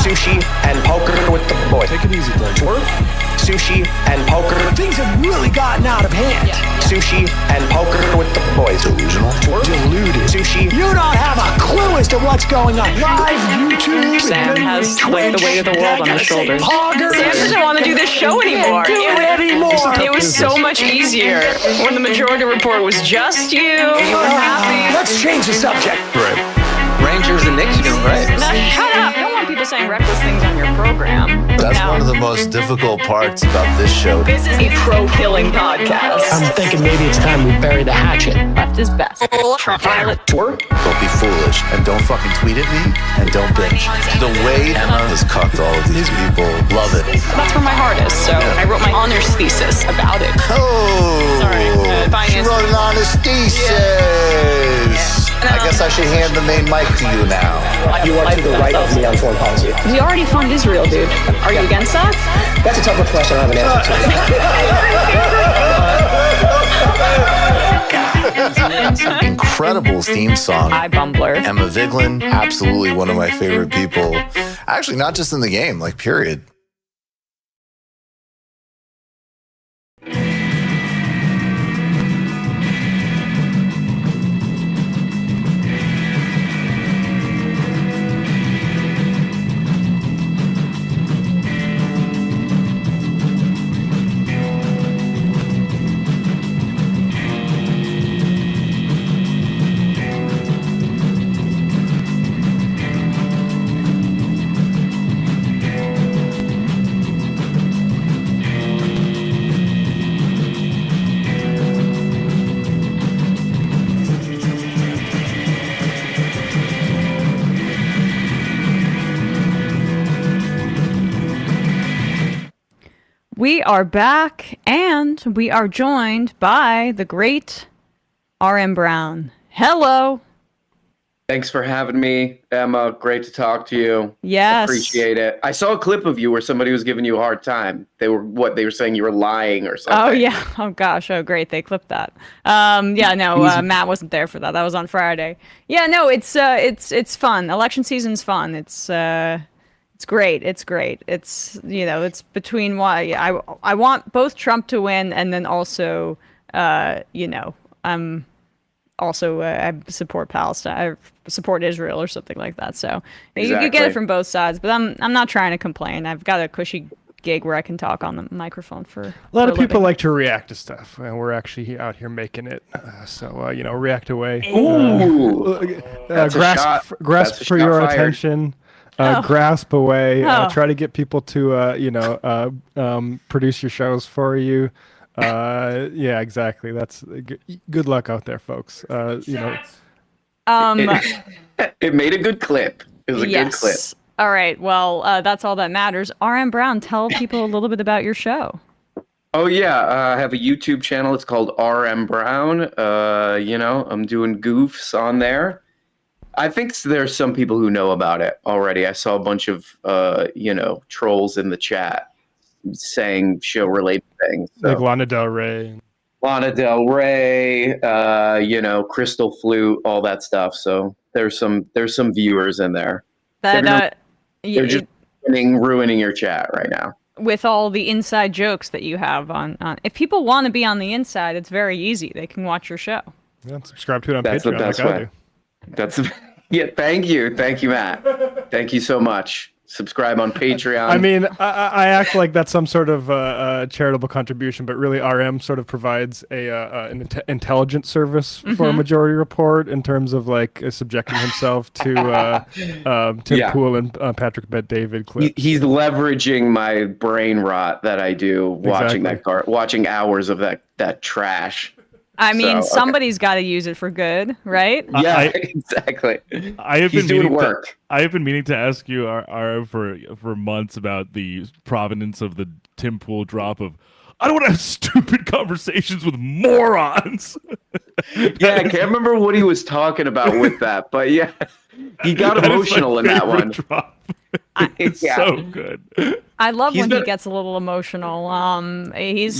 Sushi and poker with the boys. Take it easy, Glenn. Tour, sushi, and poker. Things have really gotten out of hand. Sushi and poker with the boys. Delusional. Tour, deluded. Sushi. You don't have a clue as to what's going on. Live YouTube. Sam has like the weight of the world on his shoulders. Sam doesn't want to do this show anymore. It was so much easier when the majority report was just you. You were happy. Let's change the subject. Right. Rangers and Knicks are doing great. Now, shut up. You don't want people saying reckless things on your program. That's one of the most difficult parts about this show. This is a pro-killing podcast. I'm thinking maybe it's time we bury the hatchet. Left is best. Violet tour. Don't be foolish and don't fucking tweet at me and don't bitch. The way Emma has cucked all of these people, love it. That's where my heart is, so I wrote my honors thesis about it. Oh, Sorry, she wrote an honest thesis. I guess I should hand the main mic to you now. You are to the right of me on foreign policy. We already fund Israel, dude. Are you against that? That's a tougher question I have an answer to. Incredible theme song. Hi, Bumbler. Emma Vigeland, absolutely one of my favorite people. Actually, not just in the game, like period. We are back, and we are joined by the great R.M. Brown. Hello. Thanks for having me, Emma. Great to talk to you. Yes. Appreciate it. I saw a clip of you where somebody was giving you a hard time. They were saying you were lying or something. Oh, yeah. Oh, gosh. Oh, great. They clipped that. Matt wasn't there for that. That was on Friday. Yeah, no, it's fun. Election season's fun. It's great. It's great. It's, it's between why I want both Trump to win, and then also, I support Palestine. I support Israel or something like that. So you get it from both sides. But I'm not trying to complain. I've got a cushy gig where I can talk on the microphone for a lot of people like to react to stuff, and we're actually out here making it. React away. Ooh, grasp for your attention. Grasp away. Try to get people to produce your shows for you. Yeah, exactly. That's good luck out there, folks. It made a good clip. It was a good clip. All right. Well, that's all that matters. R.M. Brown, tell people a little bit about your show. Oh yeah, I have a YouTube channel. It's called R.M. Brown. I'm doing goofs on there. I think there's some people who know about it already. I saw a bunch of trolls in the chat saying show-related things. So. Like Lana Del Rey. Crystal Flute, all that stuff. So there's some viewers in there. They're just ruining your chat right now. With all the inside jokes that you have on if people want to be on the inside, it's very easy. They can watch your show. Yeah, subscribe to it on That's Patreon. The best way. Thank you, Matt. Thank you so much. Subscribe on Patreon. I mean, I act like that's some sort of charitable contribution, but really RM sort of provides an intelligence service for a Majority Report in terms of subjecting himself to Tim Pool and Patrick Bet-David clips. He's leveraging my brain rot that I do watching hours of that trash. I mean, somebody's got to use it for good, right? Yeah, exactly. He's doing work. I have been meaning to ask you, for months about the provenance of the Tim Pool drop of, I don't want to have stupid conversations with morons. Yeah, I can't remember what he was talking about with that, but yeah, he got emotional in that one. It's so good. I love when he gets a little emotional. He's